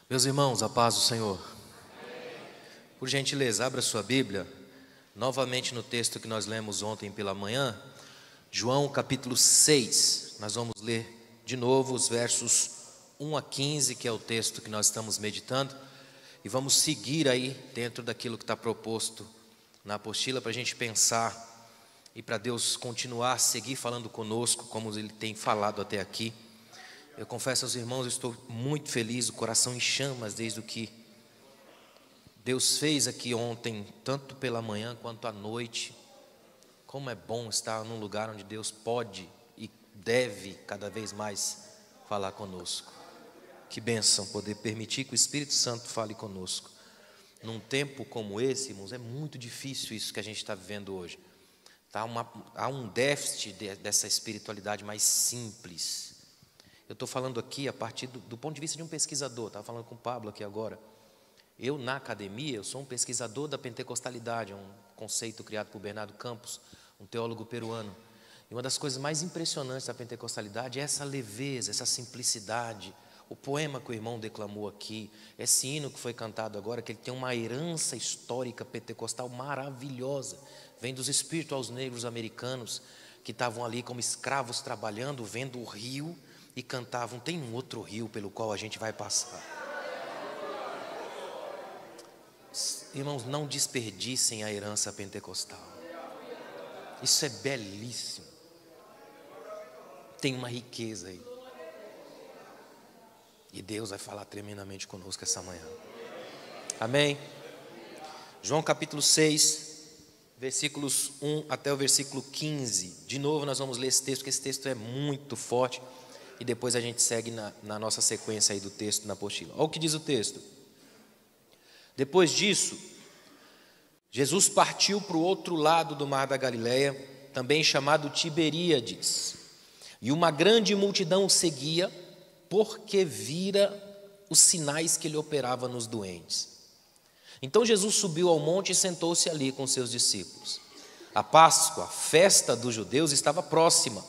Meus irmãos, a paz do Senhor. Por gentileza, abra sua Bíblia, novamente no texto que nós lemos ontem pela manhã, João capítulo 6. Nós vamos ler de novo os versos 1 a 15, que é o texto que nós estamos meditando, e vamos seguir aí dentro daquilo que está proposto na apostila, para a gente pensar e para Deus continuar a seguir falando conosco, como Ele tem falado até aqui. Eu confesso aos irmãos, eu estou muito feliz, o coração em chamas desde o que Deus fez aqui ontem, tanto pela manhã quanto à noite. Como é bom estar num lugar onde Deus pode e deve cada vez mais falar conosco. Que bênção poder permitir que o Espírito Santo fale conosco. Num tempo como esse, irmãos, é muito difícil isso que a gente está vivendo hoje. Há um déficit dessa espiritualidade mais simples. Eu estou falando aqui a partir do ponto de vista de um pesquisador. Estava falando com o Pablo aqui agora. Eu, na academia, eu sou um pesquisador da pentecostalidade, é um conceito criado por Bernardo Campos, um teólogo peruano. E uma das coisas mais impressionantes da pentecostalidade é essa leveza, essa simplicidade. O poema que o irmão declamou aqui, esse hino que foi cantado agora, que ele tem uma herança histórica pentecostal maravilhosa. Vem dos espíritos negros americanos que estavam ali como escravos trabalhando, vendo o rio, e cantavam: tem um outro rio pelo qual a gente vai passar. Irmãos, não desperdicem a herança pentecostal. Isso é belíssimo. Tem uma riqueza aí. E Deus vai falar tremendamente conosco essa manhã. Amém? João capítulo 6, versículos 1 até o versículo 15. De novo nós vamos ler esse texto, porque esse texto é muito forte. E depois a gente segue na nossa sequência aí do texto na apostila. Olha o que diz o texto. Depois disso, Jesus partiu para o outro lado do mar da Galileia, também chamado Tiberíades. E uma grande multidão o seguia, porque vira os sinais que ele operava nos doentes. Então Jesus subiu ao monte e sentou-se ali com seus discípulos. A Páscoa, a festa dos judeus, estava próxima.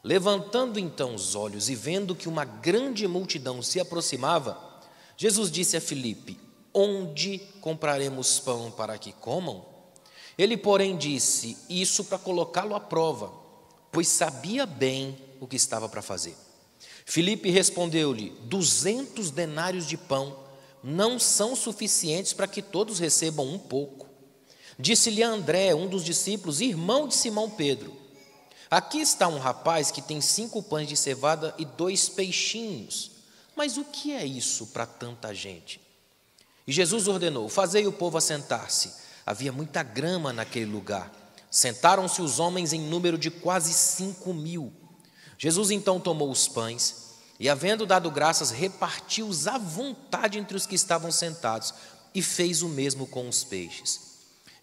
Levantando então os olhos e vendo que uma grande multidão se aproximava, Jesus disse a Filipe: onde compraremos pão para que comam? Ele, porém, disse isso para colocá-lo à prova, pois sabia bem o que estava para fazer. Filipe respondeu-lhe: 200 denários de pão não são suficientes para que todos recebam um pouco. Disse-lhe André, um dos discípulos, irmão de Simão Pedro: aqui está um rapaz que tem 5 pães de cevada e 2 peixinhos. Mas o que é isso para tanta gente? E Jesus ordenou: fazei o povo assentar-se. Havia muita grama naquele lugar. Sentaram-se os homens em número de quase 5.000. Jesus então tomou os pães e, havendo dado graças, repartiu-os à vontade entre os que estavam sentados e fez o mesmo com os peixes.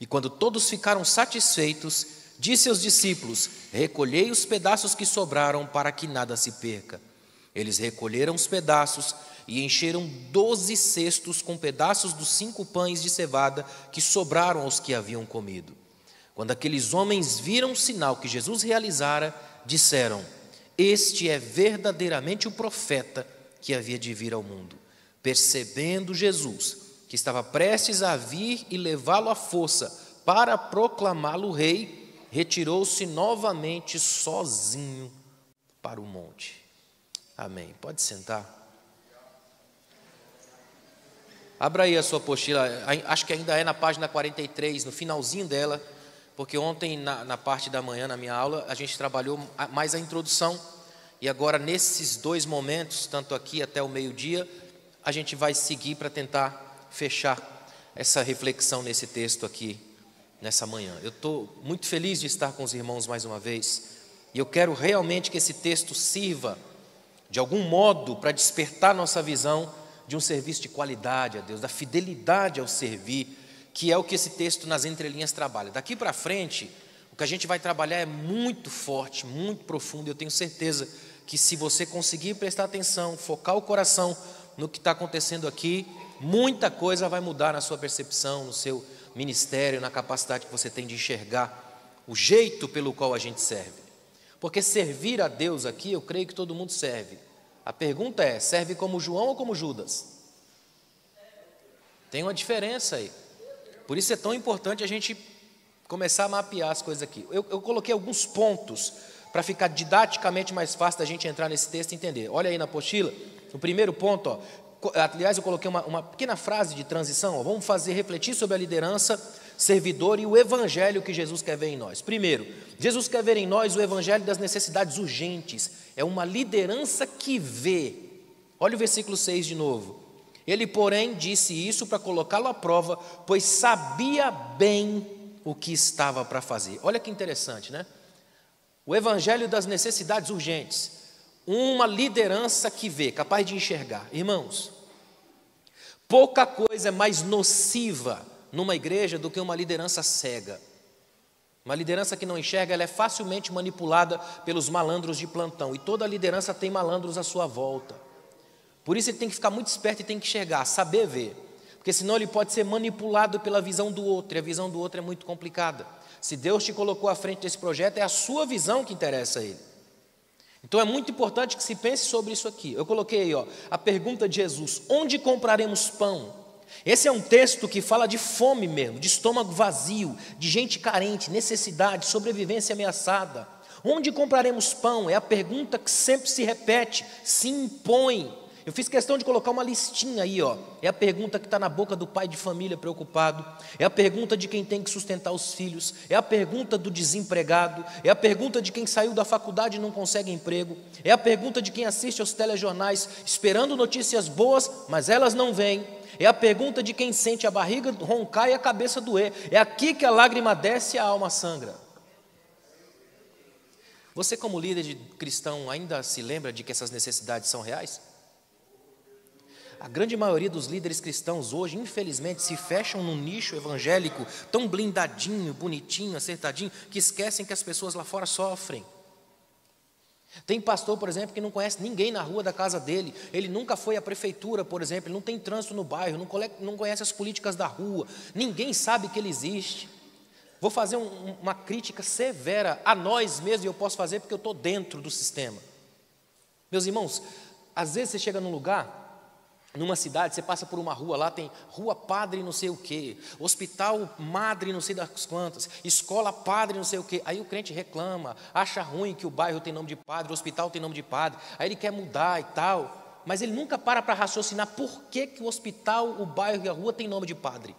E quando todos ficaram satisfeitos, disse aos discípulos: recolhei os pedaços que sobraram para que nada se perca. Eles recolheram os pedaços e encheram 12 cestos com pedaços dos 5 pães de cevada que sobraram aos que haviam comido. Quando aqueles homens viram o sinal que Jesus realizara, disseram: este é verdadeiramente o profeta que havia de vir ao mundo. Percebendo Jesus que estava prestes a vir e levá-lo à força para proclamá-lo rei, retirou-se novamente sozinho para o monte. Amém. Pode sentar. Abra aí a sua apostila, acho que ainda é na página 43, no finalzinho dela, porque ontem na parte da manhã, na minha aula, a gente trabalhou mais a introdução, e agora nesses 2 momentos, tanto aqui até o meio-dia, a gente vai seguir para tentar fechar essa reflexão nesse texto aqui, nessa manhã. Eu estou muito feliz de estar com os irmãos mais uma vez, e eu quero realmente que esse texto sirva, de algum modo, para despertar nossa visão de um serviço de qualidade a Deus, da fidelidade ao servir, que é o que esse texto nas entrelinhas trabalha. Daqui para frente, o que a gente vai trabalhar é muito forte, muito profundo, e eu tenho certeza que se você conseguir prestar atenção, focar o coração no que está acontecendo aqui, muita coisa vai mudar na sua percepção, no seu ministério, na capacidade que você tem de enxergar o jeito pelo qual a gente serve. Porque servir a Deus aqui, eu creio que todo mundo serve. A pergunta é: serve como João ou como Judas? Tem uma diferença aí. Por isso é tão importante a gente começar a mapear as coisas aqui. Eu coloquei alguns pontos para ficar didaticamente mais fácil da gente entrar nesse texto e entender. Olha aí na apostila, o primeiro ponto, ó, aliás, eu coloquei uma pequena frase de transição, ó, vamos fazer refletir sobre a liderança, servidor e o evangelho que Jesus quer ver em nós. Primeiro, Jesus quer ver em nós o evangelho das necessidades urgentes, é uma liderança que vê. Olha o versículo 6 de novo. Ele, porém, disse isso para colocá-lo à prova, pois sabia bem o que estava para fazer. Olha que interessante, né? O evangelho das necessidades urgentes, uma liderança que vê, capaz de enxergar. Irmãos, pouca coisa é mais nociva numa igreja do que uma liderança cega. Uma liderança que não enxerga, ela é facilmente manipulada pelos malandros de plantão, e toda liderança tem malandros à sua volta. Por isso ele tem que ficar muito esperto e tem que enxergar, saber ver, porque senão ele pode ser manipulado pela visão do outro, e a visão do outro é muito complicada. Se Deus te colocou à frente desse projeto, é a sua visão que interessa a Ele. Então é muito importante que se pense sobre isso aqui. Eu coloquei aí, ó, a pergunta de Jesus: onde compraremos pão? Esse é um texto que fala de fome mesmo, de estômago vazio, de gente carente, necessidade, sobrevivência ameaçada. Onde compraremos pão? É a pergunta que sempre se repete, se impõe. Eu fiz questão de colocar uma listinha aí, ó. É a pergunta que está na boca do pai de família preocupado, é a pergunta de quem tem que sustentar os filhos, é a pergunta do desempregado, é a pergunta de quem saiu da faculdade e não consegue emprego, é a pergunta de quem assiste aos telejornais esperando notícias boas, mas elas não vêm, é a pergunta de quem sente a barriga roncar e a cabeça doer. É aqui que a lágrima desce e a alma sangra. Você, como líder de cristão, ainda se lembra de que essas necessidades são reais? A grande maioria dos líderes cristãos hoje, infelizmente, se fecham num nicho evangélico tão blindadinho, bonitinho, acertadinho, que esquecem que as pessoas lá fora sofrem. Tem pastor, por exemplo, que não conhece ninguém na rua da casa dele, ele nunca foi à prefeitura, por exemplo, ele não tem trânsito no bairro, não conhece as políticas da rua, ninguém sabe que ele existe. Vou fazer uma crítica severa a nós mesmos, e eu posso fazer porque eu estou dentro do sistema. Meus irmãos, às vezes você chega num lugar, numa cidade, você passa por uma rua, lá tem rua Padre não sei o quê, hospital Madre não sei das quantas, escola Padre não sei o quê. Aí o crente reclama, acha ruim que o bairro tem nome de padre, o hospital tem nome de padre, aí ele quer mudar e tal, mas ele nunca para raciocinar por que o hospital, o bairro e a rua tem nome de padre.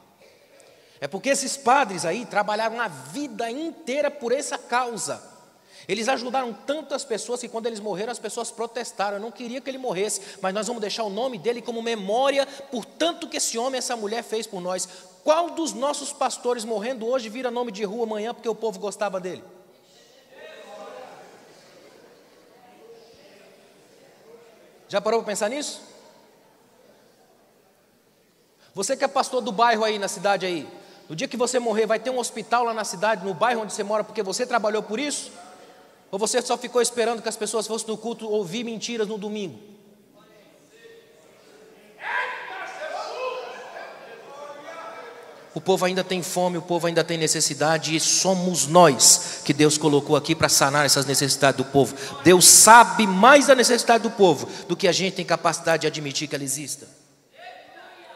É porque esses padres aí trabalharam a vida inteira por essa causa. Eles ajudaram tantas pessoas que quando eles morreram, as pessoas protestaram. Eu não queria que ele morresse, mas nós vamos deixar o nome dele como memória por tanto que esse homem, essa mulher fez por nós. Qual dos nossos pastores morrendo hoje vira nome de rua amanhã porque o povo gostava dele? Já parou para pensar nisso? Você que é pastor do bairro aí, na cidade aí, no dia que você morrer, vai ter um hospital lá na cidade, no bairro onde você mora, porque você trabalhou por isso? Ou você só ficou esperando que as pessoas fossem no culto ouvir mentiras no domingo? O povo ainda tem fome, o povo ainda tem necessidade, e somos nós que Deus colocou aqui para sanar essas necessidades do povo. Deus sabe mais da necessidade do povo do que a gente tem capacidade de admitir que ela exista.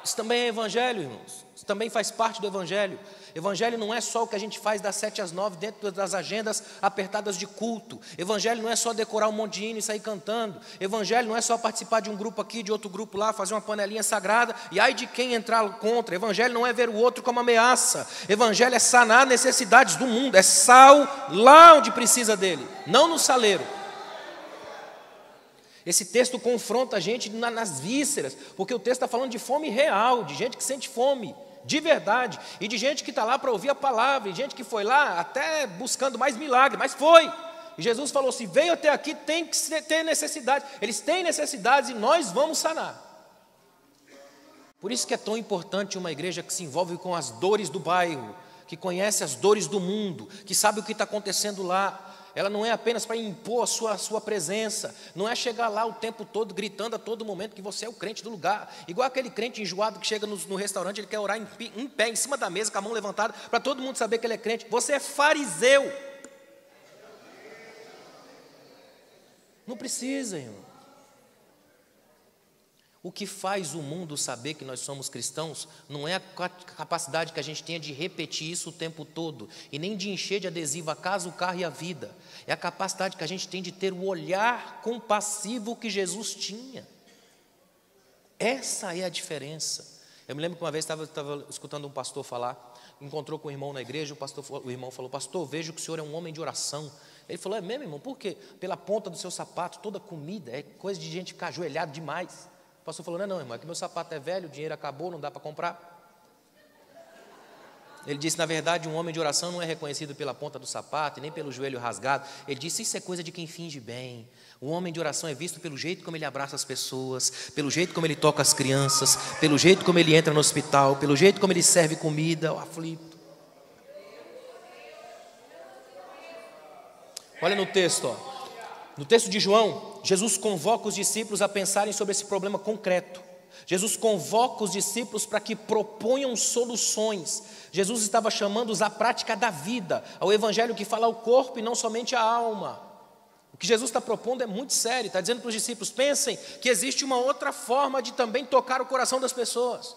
Isso também é evangelho, irmãos. Isso também faz parte do evangelho. Evangelho não é só o que a gente faz das 7 às 9 dentro das agendas apertadas de culto. Evangelho não é só decorar um monte de hino e sair cantando. Evangelho não é só participar de um grupo aqui, de outro grupo lá, fazer uma panelinha sagrada e ai de quem entrar contra. Evangelho não é ver o outro como ameaça. Evangelho é sanar necessidades do mundo. É sal lá onde precisa dele, não no saleiro. Esse texto confronta a gente nas vísceras, porque o texto está falando de fome real, de gente que sente fome, de verdade, e de gente que está lá para ouvir a palavra, e gente que foi lá até buscando mais milagre, mas foi. E Jesus falou: se veio até aqui, tem que ter necessidade. Eles têm necessidades e nós vamos sanar. Por isso que é tão importante uma igreja que se envolve com as dores do bairro, que conhece as dores do mundo, que sabe o que está acontecendo lá. Ela não é apenas para impor a sua presença, não é chegar lá o tempo todo gritando a todo momento que você é o crente do lugar, igual aquele crente enjoado que chega no restaurante, ele quer orar em pé, em cima da mesa, com a mão levantada, para todo mundo saber que ele é crente. Você é fariseu. Não precisa, irmão. O que faz o mundo saber que nós somos cristãos não é a capacidade que a gente tenha de repetir isso o tempo todo, e nem de encher de adesivo a casa, o carro e a vida. É a capacidade que a gente tem de ter o olhar compassivo que Jesus tinha. Essa é a diferença. Eu me lembro que uma vez estava escutando um pastor falar, encontrou com um irmão na igreja, o irmão falou: pastor, vejo que o senhor é um homem de oração. Ele falou: é mesmo, irmão? Por quê? Pela ponta do seu sapato, toda comida, é coisa de gente ficar ajoelhado demais. O pastor falou: não, irmão, é que meu sapato é velho, o dinheiro acabou, não dá para comprar. Ele disse: na verdade, um homem de oração não é reconhecido pela ponta do sapato e nem pelo joelho rasgado. Ele disse: isso é coisa de quem finge bem. O homem de oração é visto pelo jeito como ele abraça as pessoas, pelo jeito como ele toca as crianças, pelo jeito como ele entra no hospital, pelo jeito como ele serve comida ao aflito. Olha no texto, ó. No texto de João, Jesus convoca os discípulos a pensarem sobre esse problema concreto. Jesus convoca os discípulos para que proponham soluções. Jesus estava chamando-os à prática da vida, ao evangelho que fala ao corpo e não somente à alma. O que Jesus está propondo é muito sério, está dizendo para os discípulos: pensem que existe uma outra forma de também tocar o coração das pessoas,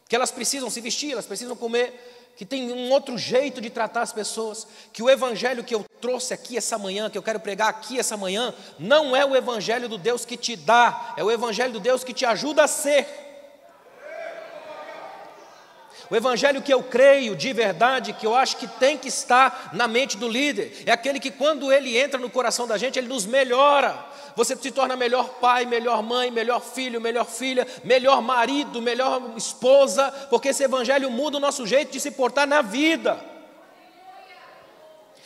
que elas precisam se vestir, elas precisam comer, que tem um outro jeito de tratar as pessoas, que o evangelho que eu trouxe aqui essa manhã, que eu quero pregar aqui essa manhã, não é o evangelho do Deus que te dá, é o evangelho do Deus que te ajuda a ser. O evangelho que eu creio de verdade, que eu acho que tem que estar na mente do líder, é aquele que quando ele entra no coração da gente, ele nos melhora. Você se torna melhor pai, melhor mãe, melhor filho, melhor filha, melhor marido, melhor esposa, porque esse evangelho muda o nosso jeito de se portar na vida.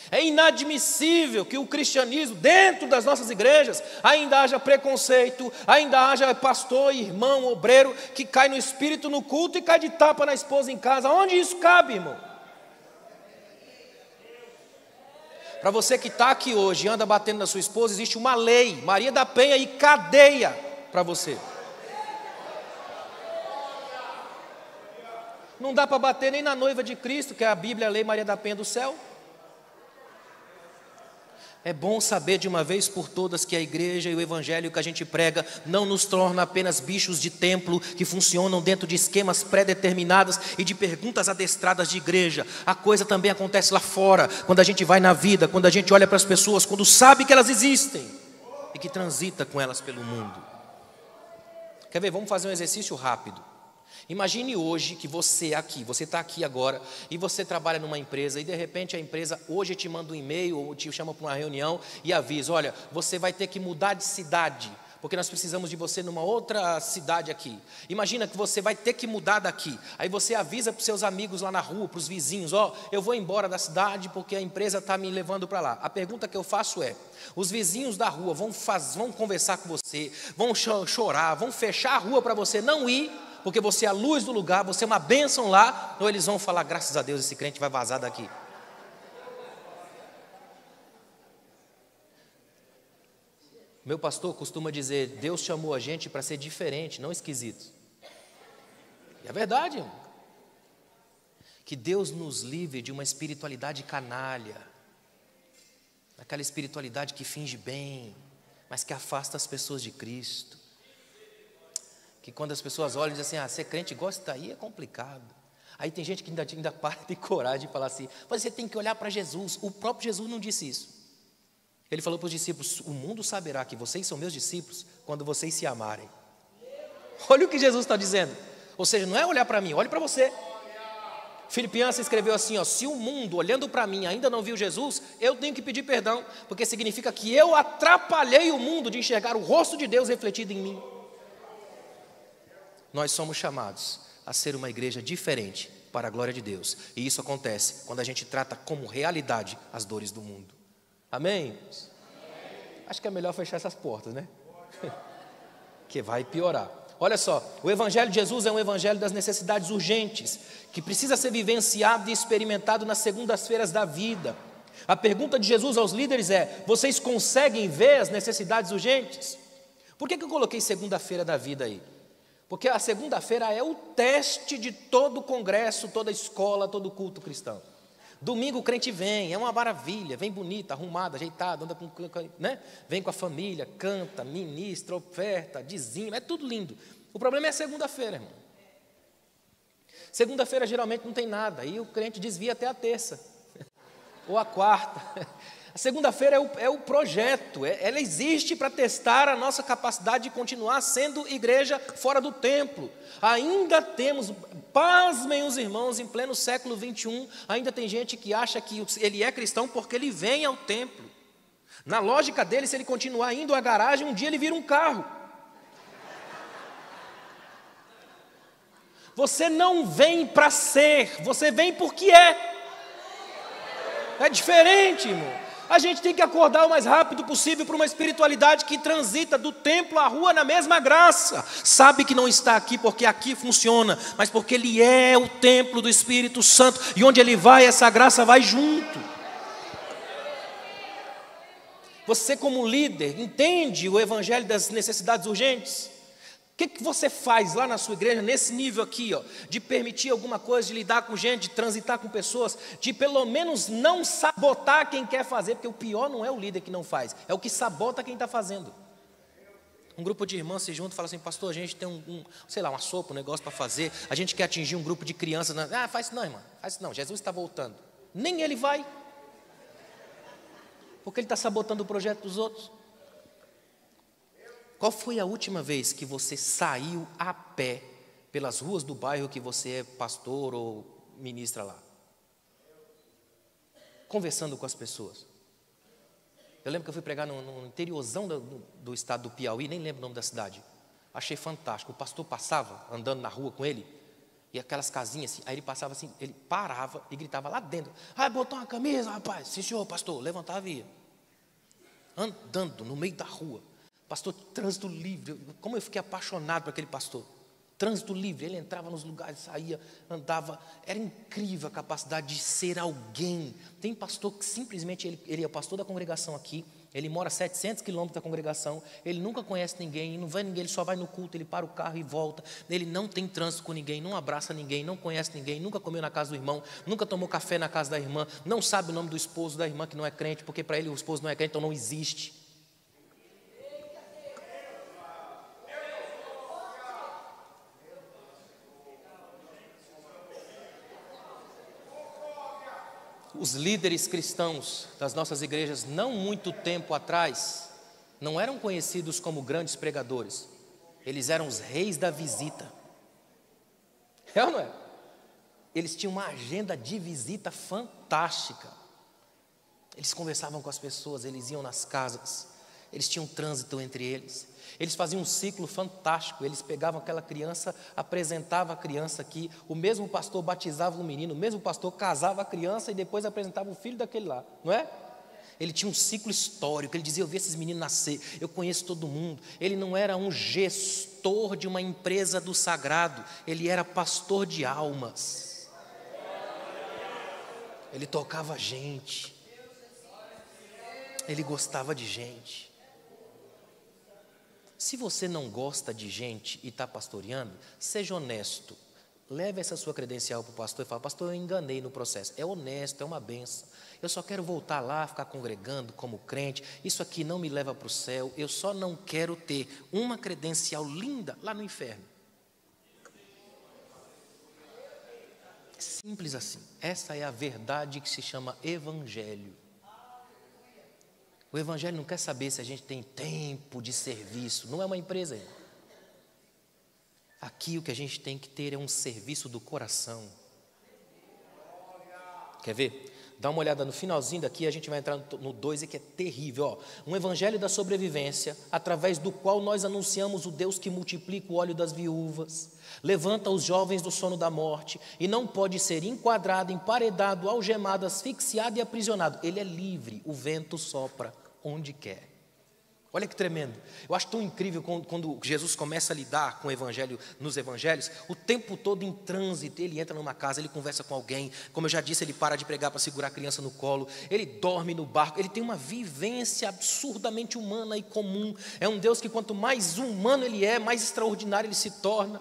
É inadmissível que o cristianismo, dentro das nossas igrejas, ainda haja preconceito, ainda haja pastor, irmão, obreiro, que cai no espírito no culto e cai de tapa na esposa em casa. Onde isso cabe, irmão? Para você que está aqui hoje e anda batendo na sua esposa, existe uma lei, Maria da Penha e cadeia para você. Não dá para bater nem na noiva de Cristo, que é a Bíblia, a lei Maria da Penha do céu. É bom saber de uma vez por todas que a igreja e o evangelho que a gente prega não nos torna apenas bichos de templo que funcionam dentro de esquemas pré-determinados e de perguntas adestradas de igreja. A coisa também acontece lá fora, quando a gente vai na vida, quando a gente olha para as pessoas, quando sabe que elas existem e que transita com elas pelo mundo. Quer ver? Vamos fazer um exercício rápido. Imagine hoje que você está aqui agora e você trabalha numa empresa e de repente a empresa hoje te manda um e-mail ou te chama para uma reunião e avisa: olha, você vai ter que mudar de cidade, porque nós precisamos de você numa outra cidade aqui. Imagina que você vai ter que mudar daqui. Aí você avisa para os seus amigos lá na rua, para os vizinhos: ó, eu vou embora da cidade porque a empresa está me levando para lá. A pergunta que eu faço é: os vizinhos da rua vão conversar com você, vão chorar, vão fechar a rua para você não ir, porque você é a luz do lugar, você é uma bênção lá, ou eles vão falar: graças a Deus esse crente vai vazar daqui? Meu pastor costuma dizer: Deus chamou a gente para ser diferente, não esquisito. E é verdade, irmão. Que Deus nos livre de uma espiritualidade canalha, aquela espiritualidade que finge bem, mas que afasta as pessoas de Cristo. Que quando as pessoas olham e dizem assim: ser crente gosta aí, é complicado. Aí tem gente que ainda tem coragem de falar assim: você tem que olhar para Jesus. O próprio Jesus não disse isso. Ele falou para os discípulos: o mundo saberá que vocês são meus discípulos quando vocês se amarem. Olha o que Jesus está dizendo. Ou seja, não é olhar para mim, olhe para você. Filipenses escreveu assim: ó, se o mundo olhando para mim ainda não viu Jesus, eu tenho que pedir perdão, porque significa que eu atrapalhei o mundo de enxergar o rosto de Deus refletido em mim. Nós somos chamados a ser uma igreja diferente para a glória de Deus. E isso acontece quando a gente trata como realidade as dores do mundo. Amém? Amém. Acho que é melhor fechar essas portas, né? Que vai piorar. Olha só, o evangelho de Jesus é um evangelho das necessidades urgentes, que precisa ser vivenciado e experimentado nas segundas-feiras da vida. A pergunta de Jesus aos líderes é: vocês conseguem ver as necessidades urgentes? Por que eu coloquei segunda-feira da vida aí? Porque a segunda-feira é o teste de todo congresso, toda escola, todo culto cristão. Domingo o crente vem, é uma maravilha, vem bonito, arrumado, ajeitado, anda né? Vem com a família, canta, ministra, oferta, dizima, é tudo lindo. O problema é segunda-feira, irmão. Segunda-feira geralmente não tem nada, aí o crente desvia até a terça, ou a quarta. A segunda-feira é o projeto, ela existe para testar a nossa capacidade de continuar sendo igreja fora do templo. Ainda temos, pasmem os irmãos, em pleno século 21, ainda tem gente que acha que ele é cristão porque ele vem ao templo. Na lógica dele, se ele continuar indo à garagem, um dia ele vira um carro. Você não vem para ser, você vem porque é. É diferente, irmão. A gente tem que acordar o mais rápido possível para uma espiritualidade que transita do templo à rua na mesma graça. Sabe que não está aqui porque aqui funciona, mas porque ele é o templo do Espírito Santo. E onde ele vai, essa graça vai junto. Você como líder, entende o evangelho das necessidades urgentes? O que você faz lá na sua igreja, nesse nível aqui, ó, de permitir alguma coisa, de lidar com gente, de transitar com pessoas, de pelo menos não sabotar quem quer fazer, porque o pior não é o líder que não faz, é o que sabota quem está fazendo. Um grupo de irmãs se junta e fala assim, pastor, a gente tem sei lá, uma sopa, um negócio para fazer, a gente quer atingir um grupo de crianças, faz isso não, irmã, faz isso não, Jesus está voltando. Nem ele vai, porque ele está sabotando o projeto dos outros. Qual foi a última vez que você saiu a pé pelas ruas do bairro que você é pastor ou ministra lá? Conversando com as pessoas. Eu lembro que eu fui pregar no interiorzão do estado do Piauí, nem lembro o nome da cidade. Achei fantástico. O pastor passava andando na rua com ele, e aquelas casinhas assim, aí ele passava assim, ele parava e gritava lá dentro. Botou uma camisa, rapaz. Sim, senhor, pastor. Levantava e ia. Andando no meio da rua. Pastor, trânsito livre, como eu fiquei apaixonado por aquele pastor. Trânsito livre, ele entrava nos lugares, saía, andava, era incrível a capacidade de ser alguém. Tem pastor que simplesmente, ele é o pastor da congregação aqui, ele mora a 700 quilômetros da congregação, ele nunca conhece ninguém, não vai ninguém, ele só vai no culto, ele para o carro e volta, ele não tem trânsito com ninguém, não abraça ninguém, não conhece ninguém, nunca comeu na casa do irmão, nunca tomou café na casa da irmã, não sabe o nome do esposo da irmã que não é crente, porque para ele o esposo não é crente, então não existe. Os líderes cristãos das nossas igrejas, não muito tempo atrás, não eram conhecidos como grandes pregadores. Eles eram os reis da visita. É ou não é? Eles tinham uma agenda de visita fantástica. Eles conversavam com as pessoas, eles iam nas casas, eles tinham trânsito entre eles. Eles faziam um ciclo fantástico, eles pegavam aquela criança, apresentavam a criança aqui, o mesmo pastor batizava o menino, o mesmo pastor casava a criança e depois apresentava o filho daquele lá, não é? Ele tinha um ciclo histórico, ele dizia, eu vi esses meninos nascer, eu conheço todo mundo. Ele não era um gestor de uma empresa do sagrado, ele era pastor de almas. Ele tocava gente, ele gostava de gente. Se você não gosta de gente e está pastoreando, seja honesto. Leve essa sua credencial para o pastor e fala, pastor, eu enganei no processo. É honesto, é uma benção. Eu só quero voltar lá, ficar congregando como crente. Isso aqui não me leva para o céu. Eu só não quero ter uma credencial linda lá no inferno. Simples assim. Essa é a verdade que se chama evangelho. O evangelho não quer saber se a gente tem tempo de serviço. Não é uma empresa, irmão. Aqui o que a gente tem que ter é um serviço do coração. Quer ver? Dá uma olhada no finalzinho daqui, a gente vai entrar no 2 e que é terrível. Ó. Um evangelho da sobrevivência, através do qual nós anunciamos o Deus que multiplica o óleo das viúvas, levanta os jovens do sono da morte e não pode ser enquadrado, emparedado, algemado, asfixiado e aprisionado. Ele é livre, o vento sopra onde quer. Olha que tremendo. Eu acho tão incrível quando Jesus começa a lidar com o evangelho, nos evangelhos, o tempo todo em trânsito, ele entra numa casa, ele conversa com alguém, como eu já disse, ele para de pregar para segurar a criança no colo, ele dorme no barco, ele tem uma vivência absurdamente humana e comum. É um Deus que quanto mais humano ele é, mais extraordinário ele se torna.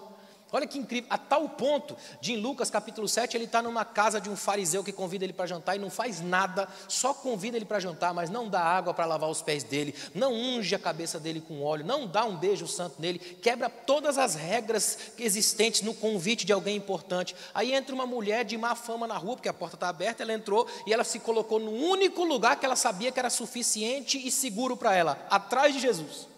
Olha que incrível, a tal ponto de em Lucas capítulo 7, ele está numa casa de um fariseu que convida ele para jantar e não faz nada, só convida ele para jantar, mas não dá água para lavar os pés dele, não unge a cabeça dele com óleo, não dá um beijo santo nele, quebra todas as regras existentes no convite de alguém importante. Aí entra uma mulher de má fama na rua, porque a porta está aberta, ela entrou e ela se colocou no único lugar que ela sabia que era suficiente e seguro para ela, atrás de Jesus.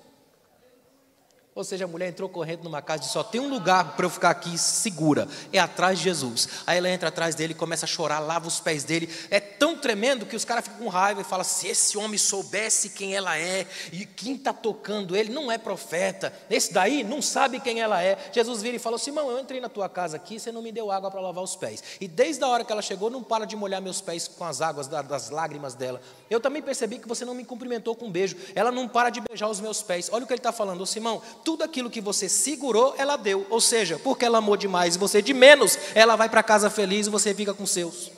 Ou seja, a mulher entrou correndo numa casa e só tem um lugar para eu ficar aqui segura, é atrás de Jesus. Aí ela entra atrás dele, começa a chorar, lava os pés dele. É tão tremendo que os caras ficam com raiva e falam: se esse homem soubesse quem ela é, e quem está tocando ele não é profeta, esse daí não sabe quem ela é. Jesus vira e falou: Simão, eu entrei na tua casa aqui, você não me deu água para lavar os pés, e desde a hora que ela chegou, não para de molhar meus pés com as águas das lágrimas dela. Eu também percebi que você não me cumprimentou com um beijo, ela não para de beijar os meus pés. Olha o que ele está falando: ô Simão, tudo aquilo que você segurou, ela deu. Ou seja, porque ela amou demais e você de menos, ela vai para casa feliz e você fica com seus.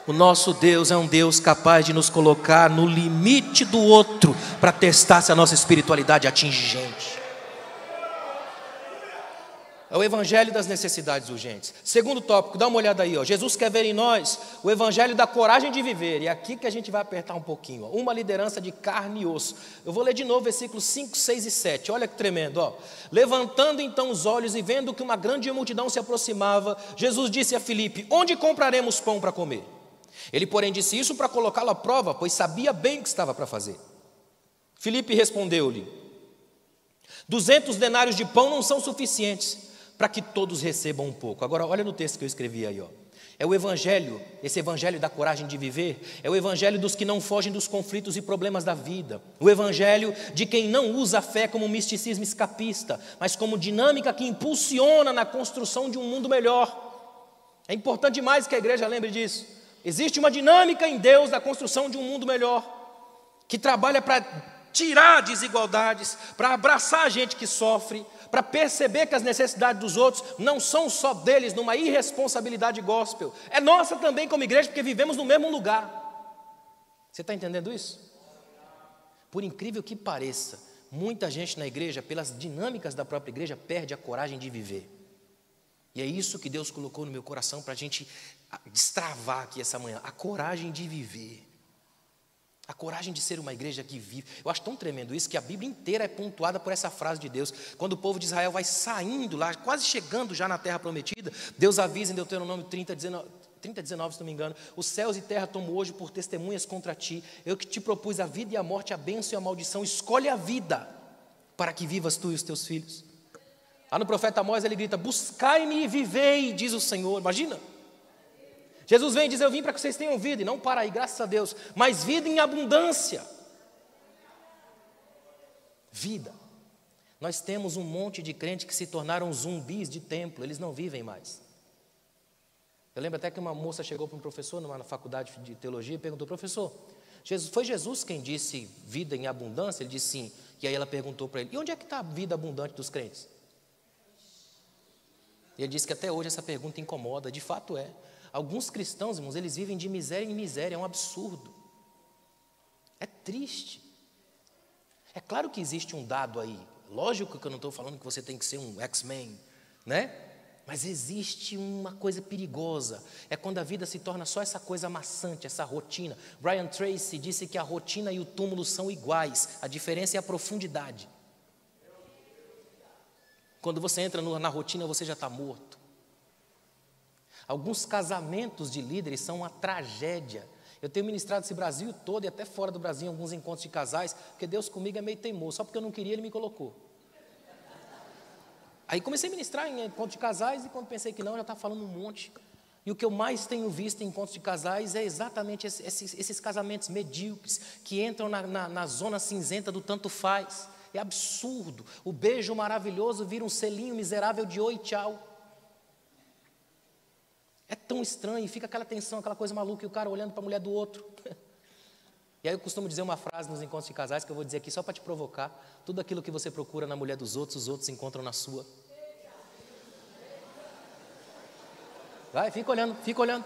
O nosso Deus é um Deus capaz de nos colocar no limite do outro para testar se a nossa espiritualidade atinge gente. É o evangelho das necessidades urgentes. Segundo tópico, dá uma olhada aí, ó. Jesus quer ver em nós o evangelho da coragem de viver. E é aqui que a gente vai apertar um pouquinho, ó. Uma liderança de carne e osso. Eu vou ler de novo versículos 5, 6 e 7. Olha que tremendo, ó. Levantando então os olhos e vendo que uma grande multidão se aproximava, Jesus disse a Filipe: onde compraremos pão para comer? Ele, porém, disse isso para colocá-lo à prova, pois sabia bem o que estava para fazer. Filipe respondeu-lhe: 200 denários de pão não são suficientes para que todos recebam um pouco. Agora, olha no texto que eu escrevi aí, ó. É o evangelho, esse evangelho da coragem de viver, é o evangelho dos que não fogem dos conflitos e problemas da vida, o evangelho de quem não usa a fé como misticismo escapista, mas como dinâmica que impulsiona na construção de um mundo melhor. É importante demais que a igreja lembre disso. Existe uma dinâmica em Deus da construção de um mundo melhor, que trabalha para tirar desigualdades, para abraçar a gente que sofre, para perceber que as necessidades dos outros não são só deles, numa irresponsabilidade gospel, é nossa também como igreja, porque vivemos no mesmo lugar. Você está entendendo isso? Por incrível que pareça, muita gente na igreja, pelas dinâmicas da própria igreja, perde a coragem de viver. E é isso que Deus colocou no meu coração para a gente destravar aqui essa manhã, a coragem de viver. A coragem de ser uma igreja que vive. Eu acho tão tremendo isso que a Bíblia inteira é pontuada por essa frase de Deus. Quando o povo de Israel vai saindo lá, quase chegando já na terra prometida, Deus avisa em Deuteronômio 30:19, se não me engano: os céus e terra tomo hoje por testemunhas contra ti. Eu que te propus a vida e a morte, a bênção e a maldição. Escolhe a vida para que vivas tu e os teus filhos. Lá no profeta Amós ele grita: buscai-me e vivei, diz o Senhor. Imagina. Jesus vem e diz: eu vim para que vocês tenham vida, e não para aí, graças a Deus, mas vida em abundância. Vida. Nós temos um monte de crentes que se tornaram zumbis de templo, eles não vivem mais. Eu lembro até que uma moça chegou para um professor numa faculdade de teologia e perguntou: professor, foi Jesus quem disse vida em abundância? Ele disse sim. E aí ela perguntou para ele: e onde é que está a vida abundante dos crentes? E ele disse que até hoje essa pergunta incomoda, de fato é. Alguns cristãos, irmãos, eles vivem de miséria em miséria, é um absurdo. É triste. É claro que existe um dado aí, lógico que eu não estou falando que você tem que ser um X-Men, né? Mas existe uma coisa perigosa, é quando a vida se torna só essa coisa maçante, essa rotina. Brian Tracy disse que a rotina e o túmulo são iguais, a diferença é a profundidade. Quando você entra na rotina, você já está morto. Alguns casamentos de líderes são uma tragédia. Eu tenho ministrado esse Brasil todo e até fora do Brasil, em alguns encontros de casais, porque Deus comigo é meio teimoso, só porque eu não queria, Ele me colocou. Aí comecei a ministrar em encontros de casais e quando pensei que não, já estava falando um monte. E o que eu mais tenho visto em encontros de casais é exatamente esses casamentos medíocres, que entram na zona cinzenta do tanto faz. É absurdo. O beijo maravilhoso vira um selinho miserável de oi e tchau. É tão estranho, fica aquela tensão, aquela coisa maluca, e o cara olhando para a mulher do outro. E aí eu costumo dizer uma frase nos encontros de casais, que eu vou dizer aqui só para te provocar: tudo aquilo que você procura na mulher dos outros, os outros encontram na sua. Vai, fica olhando, fica olhando.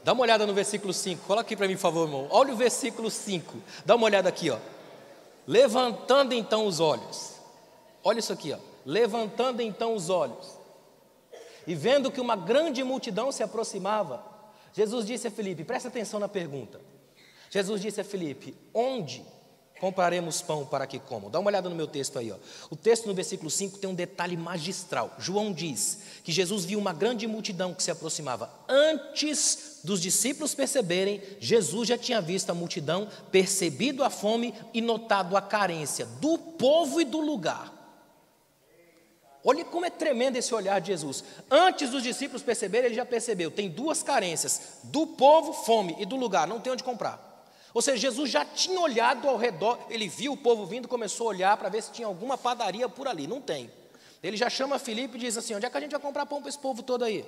Dá uma olhada no versículo 5. Coloca aqui para mim, por favor, irmão. Olha o versículo 5. Dá uma olhada aqui, ó. Levantando então os olhos. Olha isso aqui, ó. Levantando então os olhos. E vendo que uma grande multidão se aproximava, Jesus disse a Filipe, presta atenção na pergunta. Jesus disse a Filipe, onde compraremos pão para que comam? Dá uma olhada no meu texto aí, ó. O texto no versículo 5 tem um detalhe magistral. João diz que Jesus viu uma grande multidão que se aproximava. Antes dos discípulos perceberem, Jesus já tinha visto a multidão, percebido a fome e notado a carência do povo e do lugar. Olha como é tremendo esse olhar de Jesus. Antes dos discípulos perceberem, ele já percebeu. Tem duas carências, do povo, fome, e do lugar, não tem onde comprar. Ou seja, Jesus já tinha olhado ao redor, ele viu o povo vindo, começou a olhar para ver se tinha alguma padaria por ali, não tem. Ele já chama Filipe e diz assim, onde é que a gente vai comprar pão para esse povo todo aí?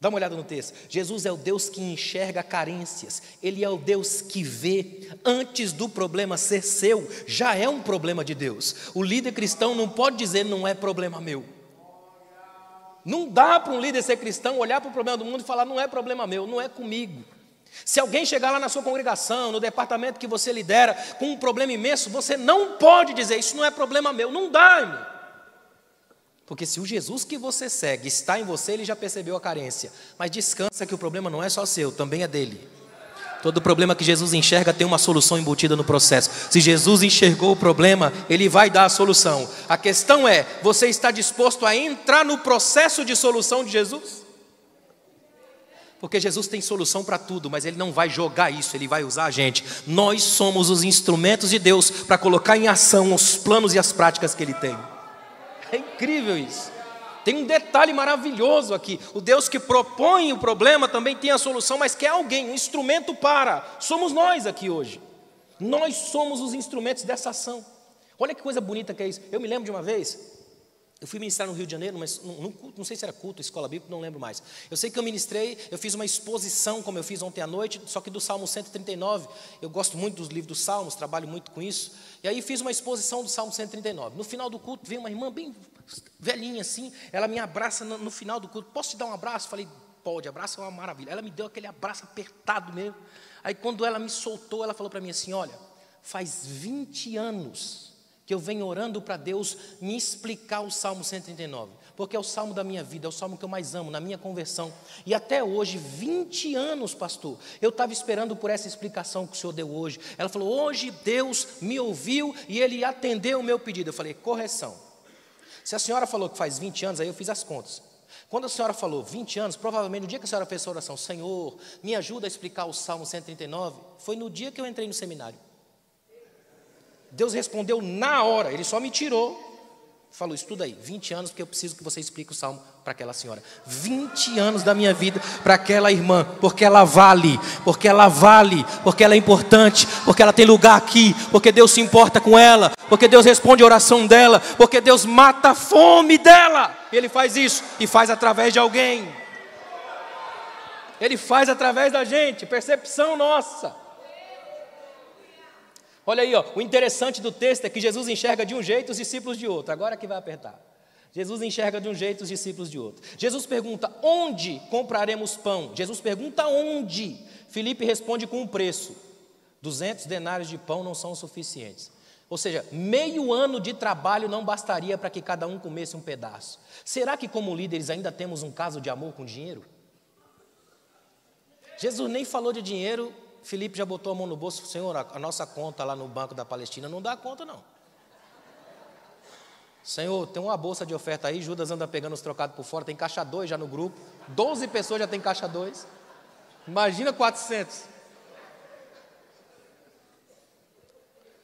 Dá uma olhada no texto. Jesus é o Deus que enxerga carências, Ele é o Deus que vê. Antes do problema ser seu, já é um problema de Deus. O líder cristão não pode dizer não é problema meu. Não dá para um líder ser cristão olhar para o problema do mundo e falar não é problema meu, não é comigo. Se alguém chegar lá na sua congregação, no departamento que você lidera, com um problema imenso, você não pode dizer, isso não é problema meu, não dá, irmão. Porque se o Jesus que você segue está em você, ele já percebeu a carência. Mas descansa que o problema não é só seu, também é dele. Todo problema que Jesus enxerga tem uma solução embutida no processo. Se Jesus enxergou o problema, ele vai dar a solução. A questão é, você está disposto a entrar no processo de solução de Jesus? Porque Jesus tem solução para tudo, mas Ele não vai jogar isso, Ele vai usar a gente. Nós somos os instrumentos de Deus para colocar em ação os planos e as práticas que Ele tem. É incrível isso. Tem um detalhe maravilhoso aqui. O Deus que propõe o problema também tem a solução, mas quer alguém, um instrumento para. Somos nós aqui hoje. Nós somos os instrumentos dessa ação. Olha que coisa bonita que é isso. Eu me lembro de uma vez... Eu fui ministrar no Rio de Janeiro, mas não sei se era culto, escola bíblica, não lembro mais. Eu sei que eu ministrei, eu fiz uma exposição, como eu fiz ontem à noite, só que do Salmo 139. Eu gosto muito dos livros dos Salmos, trabalho muito com isso. E aí fiz uma exposição do Salmo 139. No final do culto, veio uma irmã bem velhinha assim, ela me abraça no final do culto. Posso te dar um abraço? Falei, pode, abraço é uma maravilha. Ela me deu aquele abraço apertado mesmo. Aí quando ela me soltou, ela falou para mim assim, olha, faz 20 anos... que eu venho orando para Deus me explicar o Salmo 139, porque é o Salmo da minha vida, é o Salmo que eu mais amo, na minha conversão, e até hoje, 20 anos, pastor, eu estava esperando por essa explicação que o Senhor deu hoje. Ela falou, hoje Deus me ouviu e Ele atendeu o meu pedido. Eu falei, correção, se a senhora falou que faz 20 anos, aí eu fiz as contas. Quando a senhora falou 20 anos, provavelmente no dia que a senhora fez essa oração, Senhor, me ajuda a explicar o Salmo 139, foi no dia que eu entrei no seminário. Deus respondeu na hora, Ele só me tirou, falou, estuda aí, 20 anos, porque eu preciso que você explique o Salmo para aquela senhora. 20 anos da minha vida para aquela irmã, porque ela vale, porque ela é importante, porque ela tem lugar aqui, porque Deus se importa com ela, porque Deus responde a oração dela, porque Deus mata a fome dela. Ele faz isso e faz através de alguém. Ele faz através da gente, percepção nossa. Olha aí, ó, o interessante do texto é que Jesus enxerga de um jeito, os discípulos de outro. Agora que vai apertar. Jesus enxerga de um jeito, os discípulos de outro. Jesus pergunta, onde compraremos pão? Jesus pergunta onde? Filipe responde com um preço. 200 denários de pão não são suficientes. Ou seja, meio ano de trabalho não bastaria para que cada um comesse um pedaço. Será que como líderes ainda temos um caso de amor com dinheiro? Jesus nem falou de dinheiro. Filipe já botou a mão no bolso, Senhor, a nossa conta lá no Banco da Palestina não dá conta não. Senhor, tem uma bolsa de oferta aí, Judas anda pegando os trocados por fora, tem caixa 2 já no grupo, 12 pessoas já tem caixa 2, imagina 400.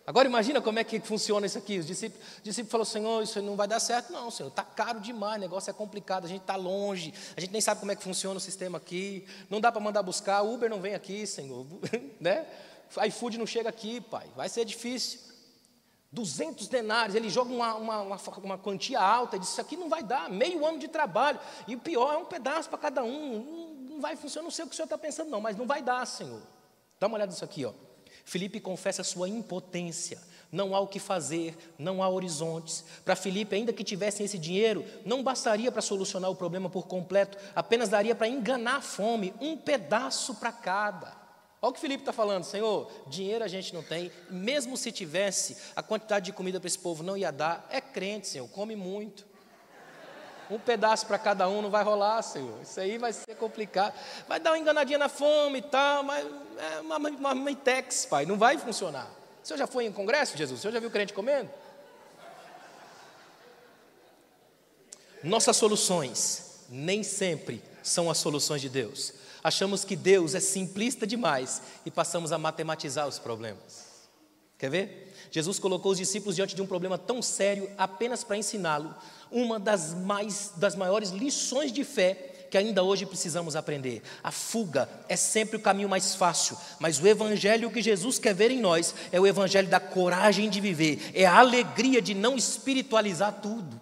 Agora imagina como é que funciona isso aqui. Os discípulos falaram, Senhor, isso não vai dar certo não, Senhor, está caro demais, o negócio é complicado, a gente está longe, a gente nem sabe como é que funciona o sistema aqui, não dá para mandar buscar, Uber não vem aqui, Senhor, né? iFood não chega aqui, Pai, vai ser difícil. 200 denários, ele joga uma quantia alta, e diz, isso aqui não vai dar, meio ano de trabalho, e o pior é um pedaço para cada um, não vai funcionar, não sei o que o Senhor está pensando não, mas não vai dar, Senhor. Dá uma olhada nisso aqui, ó. Filipe confessa sua impotência não há o que fazer, não há horizontes. Para Filipe, ainda que tivessem esse dinheiro, não bastaria para solucionar o problema por completo, apenas daria para enganar a fome, um pedaço para cada. Olha o que Filipe está falando: Senhor, dinheiro a gente não tem, mesmo se tivesse, a quantidade de comida para esse povo não ia dar. É crente, Senhor, come muito. Um pedaço para cada um não vai rolar, Senhor. Isso aí vai ser complicado. Vai dar uma enganadinha na fome e tal, mas é uma mitex, Pai, não vai funcionar. O senhor já foi em congresso, Jesus? O senhor já viu crente comendo? Nossas soluções nem sempre são as soluções de Deus. Achamos que Deus é simplista demais e passamos a matematizar os problemas. Quer ver? Jesus colocou os discípulos diante de um problema tão sério apenas para ensiná-lo uma das maiores lições de fé que ainda hoje precisamos aprender. A fuga é sempre o caminho mais fácil, mas o evangelho que Jesus quer ver em nós é o evangelho da coragem de viver, é a alegria de não espiritualizar tudo.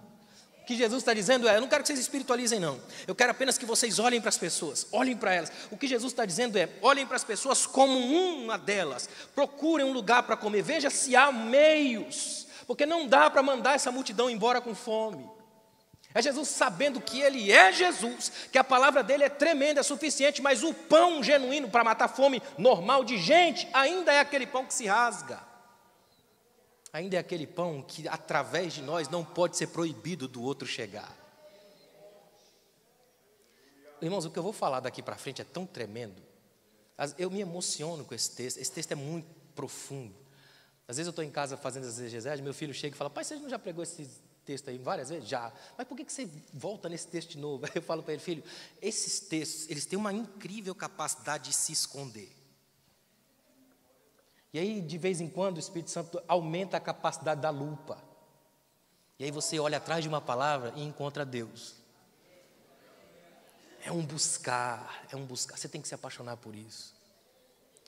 O que Jesus está dizendo é: eu não quero que vocês espiritualizem não, eu quero apenas que vocês olhem para as pessoas, olhem para elas. O que Jesus está dizendo é: olhem para as pessoas como uma delas, procurem um lugar para comer, veja se há meios, porque não dá para mandar essa multidão embora com fome. É Jesus sabendo que Ele é Jesus, que a palavra dEle é tremenda, é suficiente, mas o pão genuíno para matar a fome normal de gente ainda é aquele pão que se rasga. Ainda é aquele pão que através de nós não pode ser proibido do outro chegar. Irmãos, o que eu vou falar daqui para frente é tão tremendo. Eu me emociono com esse texto é muito profundo. Às vezes eu estou em casa fazendo as exegeses, meu filho chega e fala: pai, você não já pregou esse texto aí várias vezes? Já. Mas por que você volta nesse texto de novo? Aí eu falo para ele: filho, esses textos, eles têm uma incrível capacidade de se esconder. E aí, de vez em quando, o Espírito Santo aumenta a capacidade da lupa. E aí você olha atrás de uma palavra e encontra Deus. É um buscar. Você tem que se apaixonar por isso.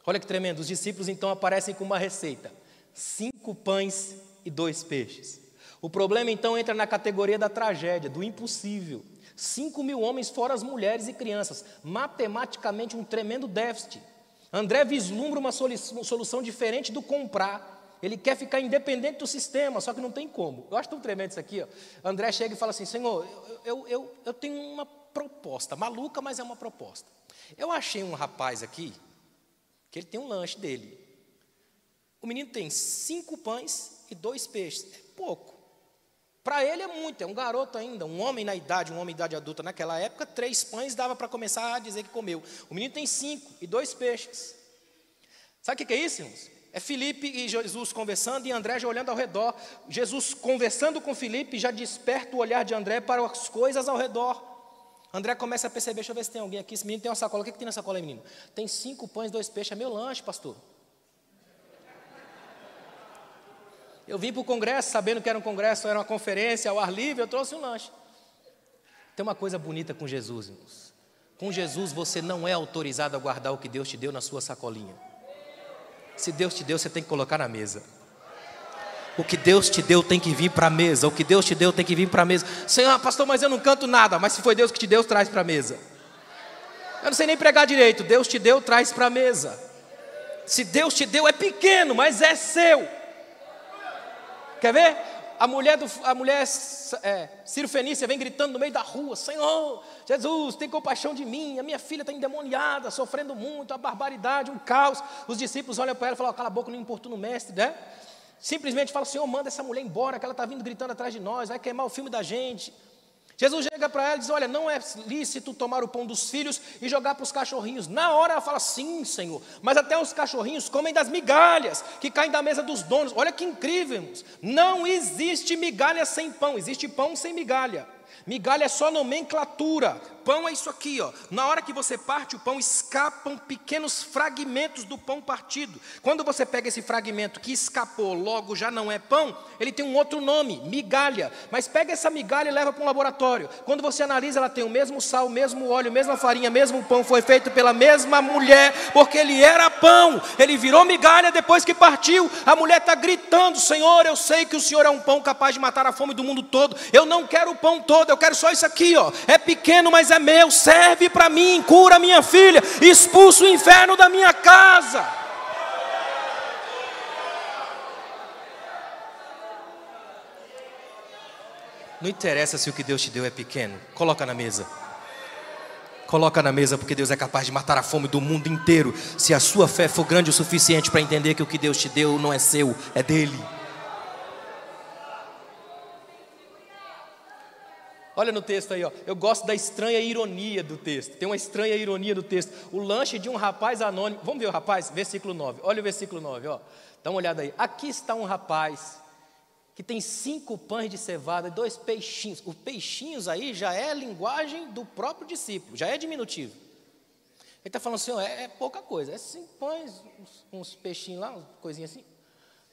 Olha que tremendo, os discípulos então aparecem com uma receita: 5 pães e 2 peixes. O problema então entra na categoria da tragédia, do impossível. 5.000 homens fora as mulheres e crianças. Matematicamente um tremendo déficit. André vislumbra uma solução diferente do comprar. Ele quer ficar independente do sistema, só que não tem como. Eu acho tão tremendo isso aqui. André chega e fala assim: Senhor, eu tenho uma proposta, maluca, mas é uma proposta. Eu achei um rapaz aqui, que ele tem um lanche dele. O menino tem 5 pães e 2 peixes. É pouco. Para ele é muito, é um garoto ainda, um homem na idade, um homem em idade adulta naquela época, 3 pães dava para começar a dizer que comeu. O menino tem 5 e 2 peixes. Sabe o que é isso, irmãos? É Filipe e Jesus conversando e André já olhando ao redor. Jesus conversando com Filipe já desperta o olhar de André para as coisas ao redor. André começa a perceber: deixa eu ver se tem alguém aqui. Esse menino tem uma sacola. O que tem na sacola aí, menino? Tem 5 pães e 2 peixes. É meu lanche, pastor. Eu vim para o congresso sabendo que era um congresso, era uma conferência ao ar livre, eu trouxe um lanche. Tem uma coisa bonita com Jesus, irmãos. Com Jesus você não é autorizado a guardar o que Deus te deu na sua sacolinha. Se Deus te deu, você tem que colocar na mesa. O que Deus te deu tem que vir para a mesa. O que Deus te deu tem que vir para a mesa. Senhor, pastor, mas eu não canto nada. Mas se foi Deus que te deu, traz para a mesa. Eu não sei nem pregar direito. Deus te deu, traz para a mesa. Se Deus te deu, é pequeno, mas é seu. Quer ver? A mulher Ciro Fenícia vem gritando no meio da rua: Senhor, Jesus, tem compaixão de mim, a minha filha está endemoniada, sofrendo muito, uma barbaridade, um caos. Os discípulos olham para ela e falam: cala a boca, não importuna o mestre, né? Simplesmente falam: Senhor, manda essa mulher embora, que ela está vindo gritando atrás de nós, vai queimar o filme da gente. Jesus chega para ela e diz: olha, não é lícito tomar o pão dos filhos e jogar para os cachorrinhos. Na hora ela fala: sim, Senhor, mas até os cachorrinhos comem das migalhas que caem da mesa dos donos. Olha que incrível, irmãos. Não existe migalha sem pão, existe pão sem migalha. Migalha é só nomenclatura. Pão é isso aqui, ó. Na hora que você parte o pão, escapam pequenos fragmentos do pão partido. Quando você pega esse fragmento que escapou, logo já não é pão, ele tem um outro nome, migalha. Mas pega essa migalha e leva para um laboratório. Quando você analisa, ela tem o mesmo sal, o mesmo óleo, a mesma farinha, o mesmo pão. Foi feito pela mesma mulher, porque ele era pão. Ele virou migalha depois que partiu. A mulher está gritando: Senhor, eu sei que o Senhor é um pão capaz de matar a fome do mundo todo. Eu não quero o pão todo, eu quero só isso aqui, ó. É pequeno, mas é meu, serve para mim, cura minha filha, expulsa o inferno da minha casa. Não interessa se o que Deus te deu é pequeno. Coloca na mesa. Coloca na mesa, porque Deus é capaz de matar a fome do mundo inteiro, se a sua fé for grande o suficiente para entender que o que Deus te deu não é seu, é dele. Olha no texto aí, ó. Eu gosto da estranha ironia do texto. Tem uma estranha ironia do texto. O lanche de um rapaz anônimo. Vamos ver o rapaz? Versículo 9. Olha o versículo 9, ó. Dá uma olhada aí. Aqui está um rapaz que tem 5 pães de cevada e 2 peixinhos. Os peixinhos aí já é a linguagem do próprio discípulo, já é diminutivo. Ele está falando assim, ó, é pouca coisa, é 5 pães, uns peixinhos lá, uma coisinha assim.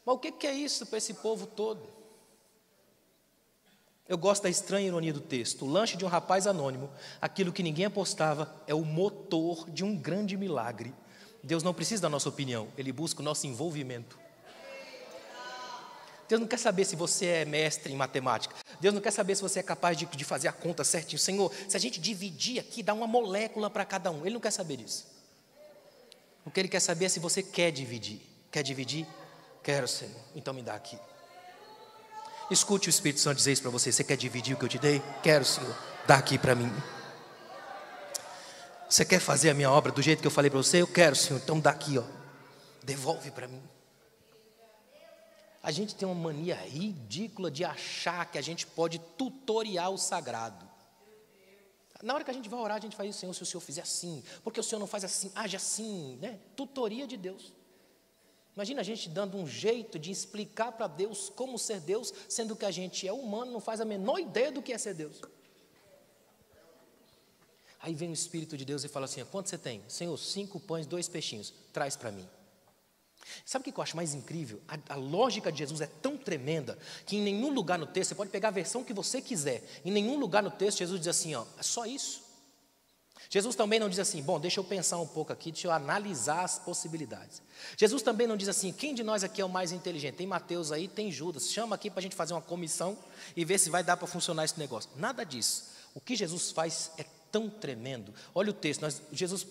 Mas o que é isso para esse povo todo? Eu gosto da estranha ironia do texto. O lanche de um rapaz anônimo, aquilo que ninguém apostava, é o motor de um grande milagre. Deus não precisa da nossa opinião, Ele busca o nosso envolvimento. Deus não quer saber se você é mestre em matemática. Deus não quer saber se você é capaz de fazer a conta certinho. Senhor, se a gente dividir aqui, dá uma molécula para cada um. Ele não quer saber disso. O que Ele quer saber é se você quer dividir. Quer dividir? Quero, Senhor. Então me dá aqui. Escute o Espírito Santo dizer isso para você. Você quer dividir o que eu te dei? Quero, Senhor. Dá aqui para mim. Você quer fazer a minha obra do jeito que eu falei para você? Eu quero, Senhor. Então dá aqui, ó. Devolve para mim. A gente tem uma mania ridícula de achar que a gente pode tutoriar o sagrado. Na hora que a gente vai orar, a gente faz isso, Senhor, se o Senhor fizer assim, porque o Senhor não faz assim, age assim, né? Tutoria de Deus. Imagina a gente dando um jeito de explicar para Deus como ser Deus, sendo que a gente é humano, não faz a menor ideia do que é ser Deus. Aí vem o Espírito de Deus e fala assim, quanto você tem? Senhor, 5 pães, 2 peixinhos, traz para mim. Sabe o que eu acho mais incrível? A lógica de Jesus é tão tremenda que em nenhum lugar no texto, você pode pegar a versão que você quiser, em nenhum lugar no texto Jesus diz assim, ó, é só isso. Jesus também não diz assim, bom, deixa eu pensar um pouco aqui, deixa eu analisar as possibilidades. Jesus também não diz assim, quem de nós aqui é o mais inteligente? Tem Mateus aí, tem Judas, chama aqui para a gente fazer uma comissão e ver se vai dar para funcionar esse negócio. Nada disso. O que Jesus faz é tão tremendo. Olha o texto, Jesus,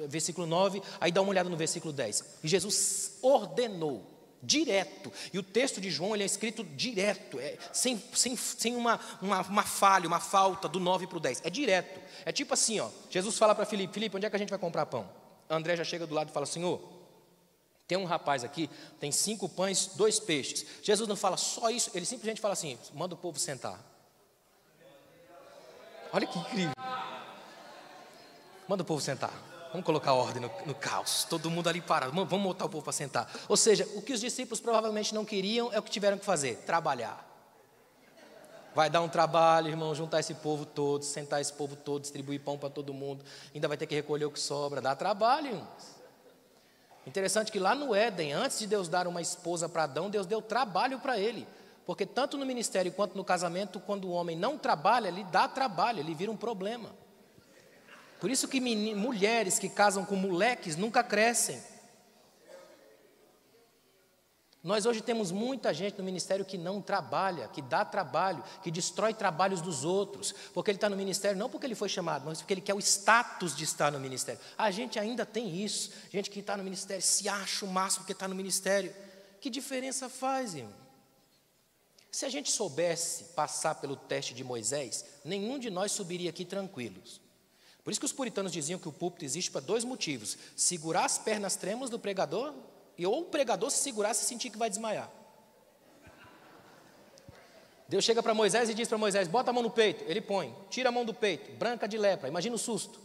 versículo 9, aí dá uma olhada no versículo 10. E Jesus ordenou, direto, e o texto de João ele é escrito direto, sem uma falha, uma falta do 9 para o 10, é direto. É tipo assim, ó, Jesus fala para Filipe, onde é que a gente vai comprar pão? André já chega do lado e fala, Senhor, tem um rapaz aqui, tem 5 pães, 2 peixes. Jesus não fala só isso, ele simplesmente fala assim, manda o povo sentar. Olha que incrível. Manda o povo sentar. Vamos colocar ordem no caos. Todo mundo ali parado. Vamos botar o povo para sentar. Ou seja, o que os discípulos provavelmente não queriam é o que tiveram que fazer. Trabalhar. Vai dar um trabalho, irmão, juntar esse povo todo, sentar esse povo todo, distribuir pão para todo mundo. Ainda vai ter que recolher o que sobra. Dá trabalho, irmãos. Interessante que lá no Éden, antes de Deus dar uma esposa para Adão, Deus deu trabalho para ele. Porque tanto no ministério quanto no casamento, quando o homem não trabalha, ele dá trabalho, ele vira um problema. Por isso que mulheres que casam com moleques nunca crescem. Nós hoje temos muita gente no ministério que não trabalha, que dá trabalho, que destrói trabalhos dos outros, porque ele está no ministério não porque ele foi chamado, mas porque ele quer o status de estar no ministério. A gente ainda tem isso, gente que está no ministério se acha o máximo porque está no ministério. Que diferença faz, irmão? Se a gente soubesse passar pelo teste de Moisés, nenhum de nós subiria aqui tranquilos. Por isso que os puritanos diziam que o púlpito existe para 2 motivos: segurar as pernas trêmulas do pregador, ou o pregador se segurar se sentir que vai desmaiar. Deus chega para Moisés e diz para Moisés, bota a mão no peito, ele põe, tira a mão do peito, branca de lepra, imagina o susto.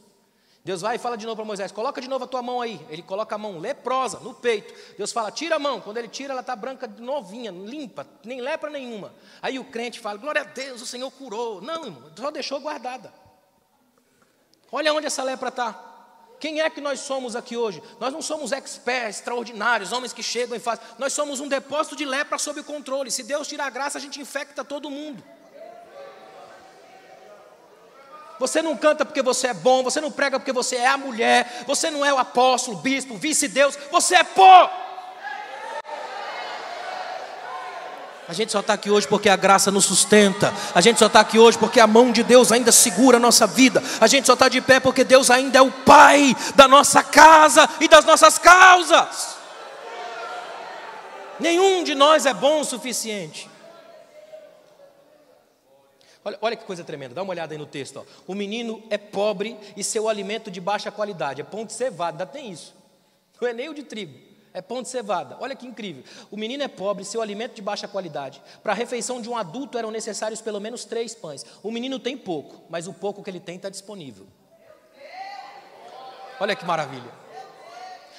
Deus vai e fala de novo para Moisés, coloca de novo a tua mão aí, ele coloca a mão leprosa no peito, Deus fala, tira a mão, quando ele tira ela está branca, novinha, limpa, nem lepra nenhuma. Aí o crente fala, glória a Deus, o Senhor curou. Não, irmão, só deixou guardada. Olha onde essa lepra está. Quem é que nós somos aqui hoje? Nós não somos experts, extraordinários, homens que chegam e fazem. Nós somos um depósito de lepra sob controle. Se Deus tirar a graça, a gente infecta todo mundo. Você não canta porque você é bom, você não prega porque você é a mulher, você não é o apóstolo, bispo, vice-deus, você é pó. A gente só está aqui hoje porque a graça nos sustenta. A gente só está aqui hoje porque a mão de Deus ainda segura a nossa vida. A gente só está de pé porque Deus ainda é o Pai da nossa casa e das nossas causas. Nenhum de nós é bom o suficiente. Olha que coisa tremenda, dá uma olhada aí no texto. Ó. O menino é pobre e seu alimento de baixa qualidade, é pão de cevada, ainda tem isso. Não é nem o de trigo, é pão de cevada. Olha que incrível. O menino é pobre, seu alimento de baixa qualidade. Para a refeição de um adulto eram necessários pelo menos 3 pães. O menino tem pouco, mas o pouco que ele tem está disponível. Olha que maravilha.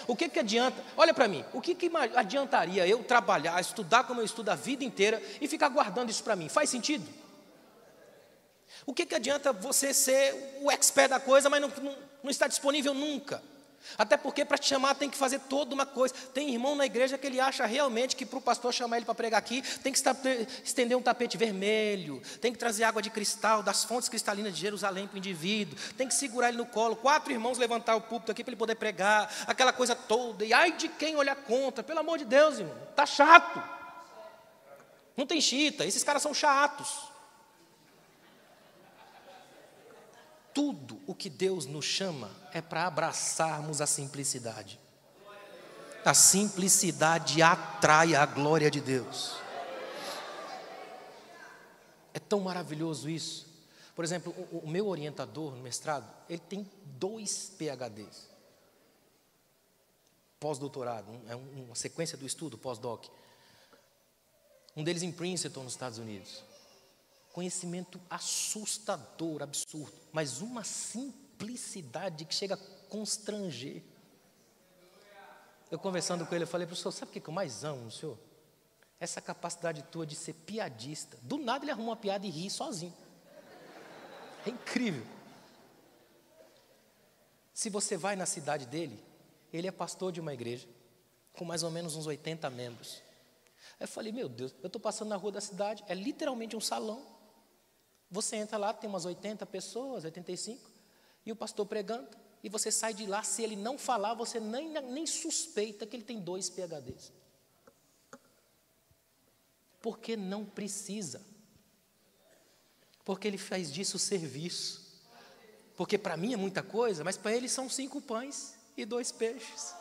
O que adianta, olha para mim, o que adiantaria eu trabalhar, estudar como eu estudo a vida inteira e ficar guardando isso para mim? Faz sentido? O que adianta você ser o expert da coisa, mas não está disponível nunca? Até porque para te chamar tem que fazer toda uma coisa. Tem irmão na igreja que ele acha realmente que para o pastor chamar ele para pregar aqui, tem que estender um tapete vermelho, tem que trazer água de cristal, das fontes cristalinas de Jerusalém para o indivíduo, tem que segurar ele no colo, 4 irmãos levantar o púlpito aqui para ele poder pregar, aquela coisa toda, e ai de quem olhar contra, pelo amor de Deus, irmão, está chato. Não tem chita, esses caras são chatos. Tudo o que Deus nos chama é para abraçarmos a simplicidade. A simplicidade atrai a glória de Deus. É tão maravilhoso isso. Por exemplo, o meu orientador no mestrado, ele tem 2 PhDs. Pós-doutorado, é uma sequência do estudo, pós-doc. Um deles em Princeton, nos Estados Unidos. Conhecimento assustador, absurdo, mas uma simplicidade que chega a constranger. Eu conversando com ele, eu falei, professor, sabe o que eu mais amo no senhor? Essa capacidade tua de ser piadista. Do nada ele arruma uma piada e ri sozinho. É incrível. Se você vai na cidade dele, ele é pastor de uma igreja, com mais ou menos uns 80 membros. Aí eu falei, meu Deus, eu estou passando na rua da cidade, é literalmente um salão. Você entra lá, tem umas 80 pessoas, 85, e o pastor pregando, e você sai de lá, se ele não falar, você nem suspeita que ele tem 2 PhDs. Porque não precisa. Porque ele faz disso serviço. Porque para mim é muita coisa, mas para ele são 5 pães e 2 peixes.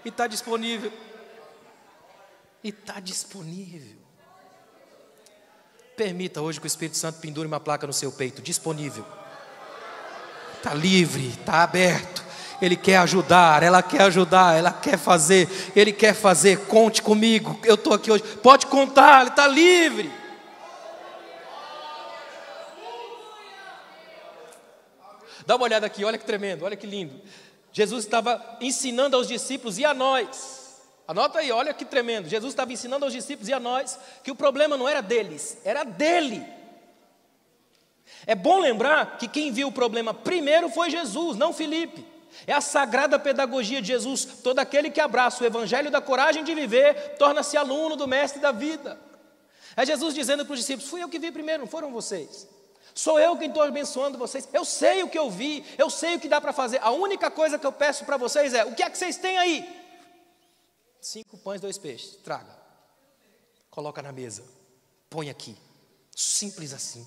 E está disponível. E está disponível. Permita hoje que o Espírito Santo pendure uma placa no seu peito, disponível. Está livre, está aberto. Ele quer ajudar, ela quer ajudar, ela quer fazer, ele quer fazer. Conte comigo, eu estou aqui hoje. Pode contar, ele está livre. Dá uma olhada aqui, olha que tremendo, olha que lindo. Jesus estava ensinando aos discípulos e a nós. Anota aí, olha que tremendo. Jesus estava ensinando aos discípulos e a nós que o problema não era deles, era dele. É bom lembrar que quem viu o problema primeiro foi Jesus, não Filipe. É a sagrada pedagogia de Jesus. Todo aquele que abraça o evangelho da coragem de viver, torna-se aluno do mestre da vida. É Jesus dizendo para os discípulos, fui eu que vi primeiro, não foram vocês. Sou eu quem estou abençoando vocês. Eu sei o que eu vi, eu sei o que dá para fazer. A única coisa que eu peço para vocês é, o que é que vocês têm aí? 5 pães, 2 peixes, traga. Coloca na mesa, põe aqui. Simples assim.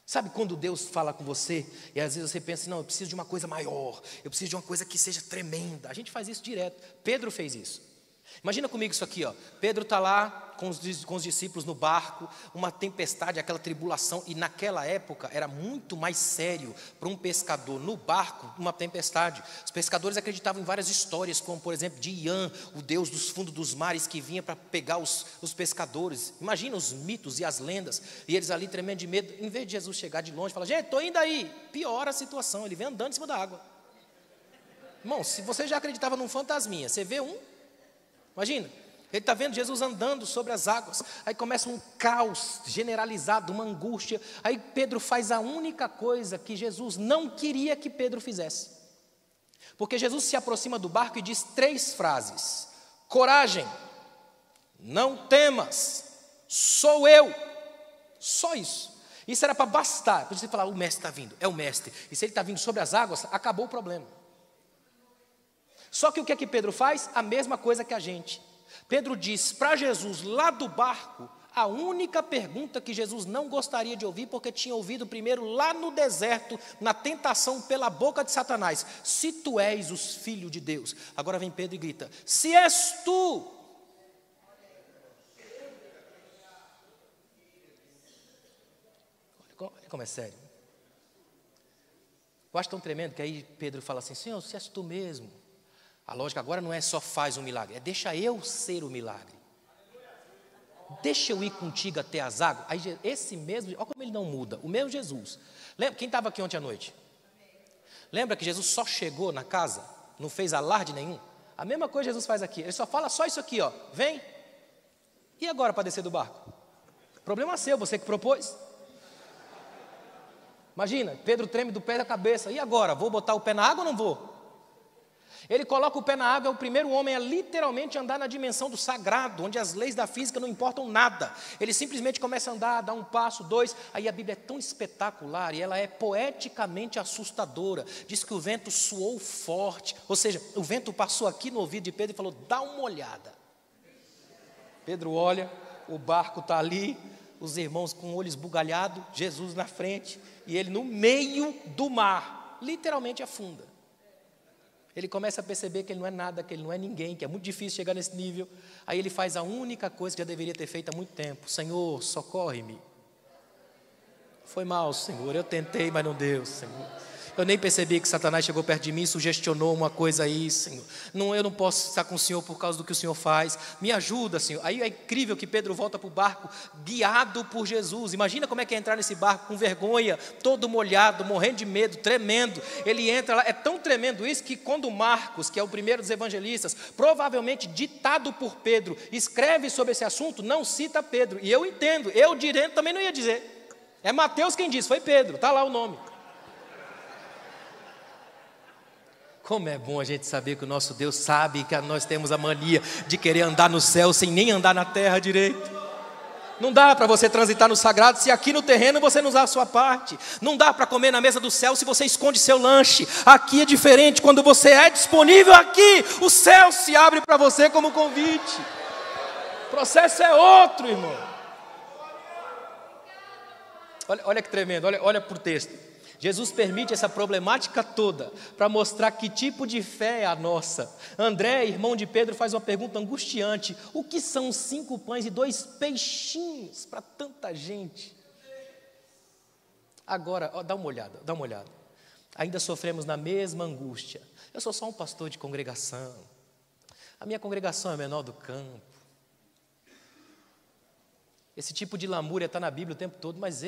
Sabe quando Deus fala com você, e às vezes você pensa, não, eu preciso de uma coisa maior, eu preciso de uma coisa que seja tremenda. A gente faz isso direto. Pedro fez isso. Imagina comigo isso aqui, ó. Pedro está lá com os discípulos no barco, uma tempestade, aquela tribulação, e naquela época era muito mais sério para um pescador no barco, uma tempestade. Os pescadores acreditavam em várias histórias, como por exemplo de Ian, o deus dos fundos dos mares que vinha para pegar os pescadores. Imagina os mitos e as lendas, e eles ali tremendo de medo. Em vez de Jesus chegar de longe e falar, gente, estou indo aí, piora a situação, ele vem andando em cima da água. Irmão, se você já acreditava num fantasminha, você vê um, imagina, ele está vendo Jesus andando sobre as águas, aí começa um caos generalizado, uma angústia, aí Pedro faz a única coisa que Jesus não queria que Pedro fizesse, porque Jesus se aproxima do barco e diz 3 frases, coragem, não temas, sou eu, só isso, isso era para bastar, para você falar, o mestre está vindo, é o mestre, e se ele está vindo sobre as águas, acabou o problema. Só que o que é que Pedro faz? A mesma coisa que a gente. Pedro diz para Jesus lá do barco, a única pergunta que Jesus não gostaria de ouvir, porque tinha ouvido primeiro lá no deserto, na tentação pela boca de Satanás, se tu és o filho de Deus. Agora vem Pedro e grita, se és tu. Como é sério? Eu acho tão tremendo que aí Pedro fala assim, Senhor, se és tu mesmo. A lógica agora não é só faz um milagre, é deixa eu ser o milagre. Deixa eu ir contigo até as águas. Aí esse mesmo, olha como ele não muda, o mesmo Jesus. Lembra, quem estava aqui ontem à noite? Lembra que Jesus só chegou na casa, não fez alarde nenhum? A mesma coisa Jesus faz aqui, ele só fala só isso aqui, ó, vem. E agora para descer do barco? Problema seu, você que propôs. Imagina, Pedro treme do pé da cabeça, e agora, vou botar o pé na água ou não vou? Ele coloca o pé na água, é o primeiro homem a literalmente andar na dimensão do sagrado, onde as leis da física não importam nada. Ele simplesmente começa a andar, dá um passo, dois, aí a Bíblia é tão espetacular e ela é poeticamente assustadora. Diz que o vento soou forte, ou seja, o vento passou aqui no ouvido de Pedro e falou, dá uma olhada. Pedro olha, o barco está ali, os irmãos com o olho esbugalhado, Jesus na frente, e ele no meio do mar, literalmente afunda. Ele começa a perceber que ele não é nada, que ele não é ninguém, que é muito difícil chegar nesse nível. Aí ele faz a única coisa que já deveria ter feito há muito tempo. Senhor, socorre-me. Foi mal, Senhor, eu tentei, mas não deu, Senhor. Eu nem percebi que Satanás chegou perto de mim e sugestionou uma coisa aí, Senhor. Eu não posso estar com o Senhor por causa do que o Senhor faz. Me ajuda, Senhor. Aí é incrível que Pedro volta para o barco, guiado por Jesus. Imagina como é que é entrar nesse barco com vergonha, todo molhado, morrendo de medo, tremendo. Ele entra lá, é tão tremendo isso que quando Marcos, que é o primeiro dos evangelistas, provavelmente ditado por Pedro, escreve sobre esse assunto, não cita Pedro. E eu entendo, eu direito também não ia dizer. É Mateus quem diz, foi Pedro, está lá o nome. Como é bom a gente saber que o nosso Deus sabe que nós temos a mania de querer andar no céu sem nem andar na terra direito. Não dá para você transitar no sagrado se aqui no terreno você não usar a sua parte. Não dá para comer na mesa do céu se você esconde seu lanche. Aqui é diferente, quando você é disponível aqui, o céu se abre para você como convite. O processo é outro, irmão. Olha que tremendo, olha para o texto. Jesus permite essa problemática toda para mostrar que tipo de fé é a nossa. André, irmão de Pedro, faz uma pergunta angustiante. O que são 5 pães e 2 peixinhos para tanta gente? Agora, dá uma olhada. Ainda sofremos na mesma angústia. Eu sou só um pastor de congregação. A minha congregação é a menor do campo. Esse tipo de lamúria está na Bíblia o tempo todo, mas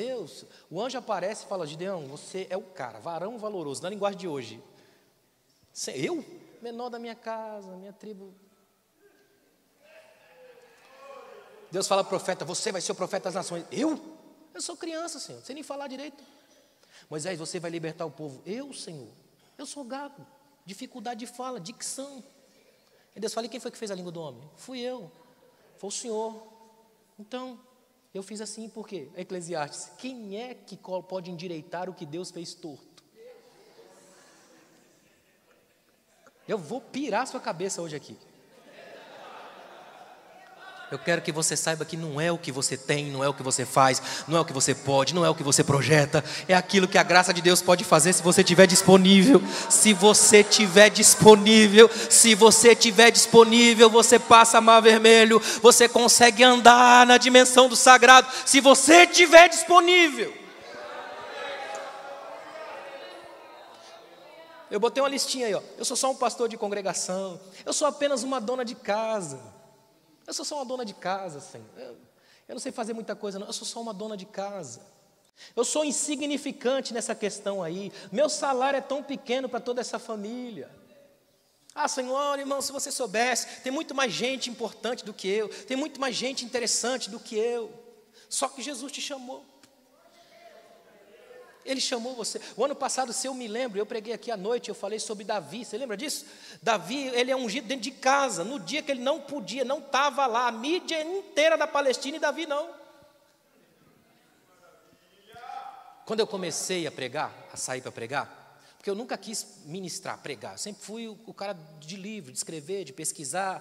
o anjo aparece e fala, Gideão, você é o cara, varão valoroso, na linguagem de hoje. Eu? Menor da minha casa, minha tribo. Deus fala ao profeta, você vai ser o profeta das nações. Eu sou criança, Senhor, não sei nem falar direito. Moisés, você vai libertar o povo. Eu, Senhor, eu sou gago, dificuldade de fala, dicção. E Deus fala, e quem foi que fez a língua do homem? Fui eu, foi o Senhor. Então, eu fiz assim por quê? Eclesiastes, quem é que pode endireitar o que Deus fez torto? Eu vou pirar sua cabeça hoje aqui. Eu quero que você saiba que não é o que você tem, não é o que você faz, não é o que você pode, não é o que você projeta, é aquilo que a graça de Deus pode fazer se você estiver disponível. Se você estiver disponível, você passa mar vermelho, você consegue andar na dimensão do sagrado, se você estiver disponível. Eu botei uma listinha aí, ó. Eu sou só um pastor de congregação, eu sou apenas uma dona de casa. Eu sou só uma dona de casa, Senhor. Eu não sei fazer muita coisa, não. Eu sou só uma dona de casa. Eu sou insignificante nessa questão aí. Meu salário é tão pequeno para toda essa família. Ah, Senhor, irmão, se você soubesse, tem muito mais gente importante do que eu. Tem muito mais gente interessante do que eu. Só que Jesus te chamou. Ele chamou você. O ano passado, se eu me lembro, eu preguei aqui à noite, eu falei sobre Davi, você lembra disso? Davi, ele é ungido dentro de casa, no dia que ele não podia, não estava lá, a mídia inteira da Palestina e Davi não. Quando eu comecei a pregar, a sair para pregar, porque eu nunca quis ministrar, pregar, eu sempre fui o cara de livro, de escrever, de pesquisar,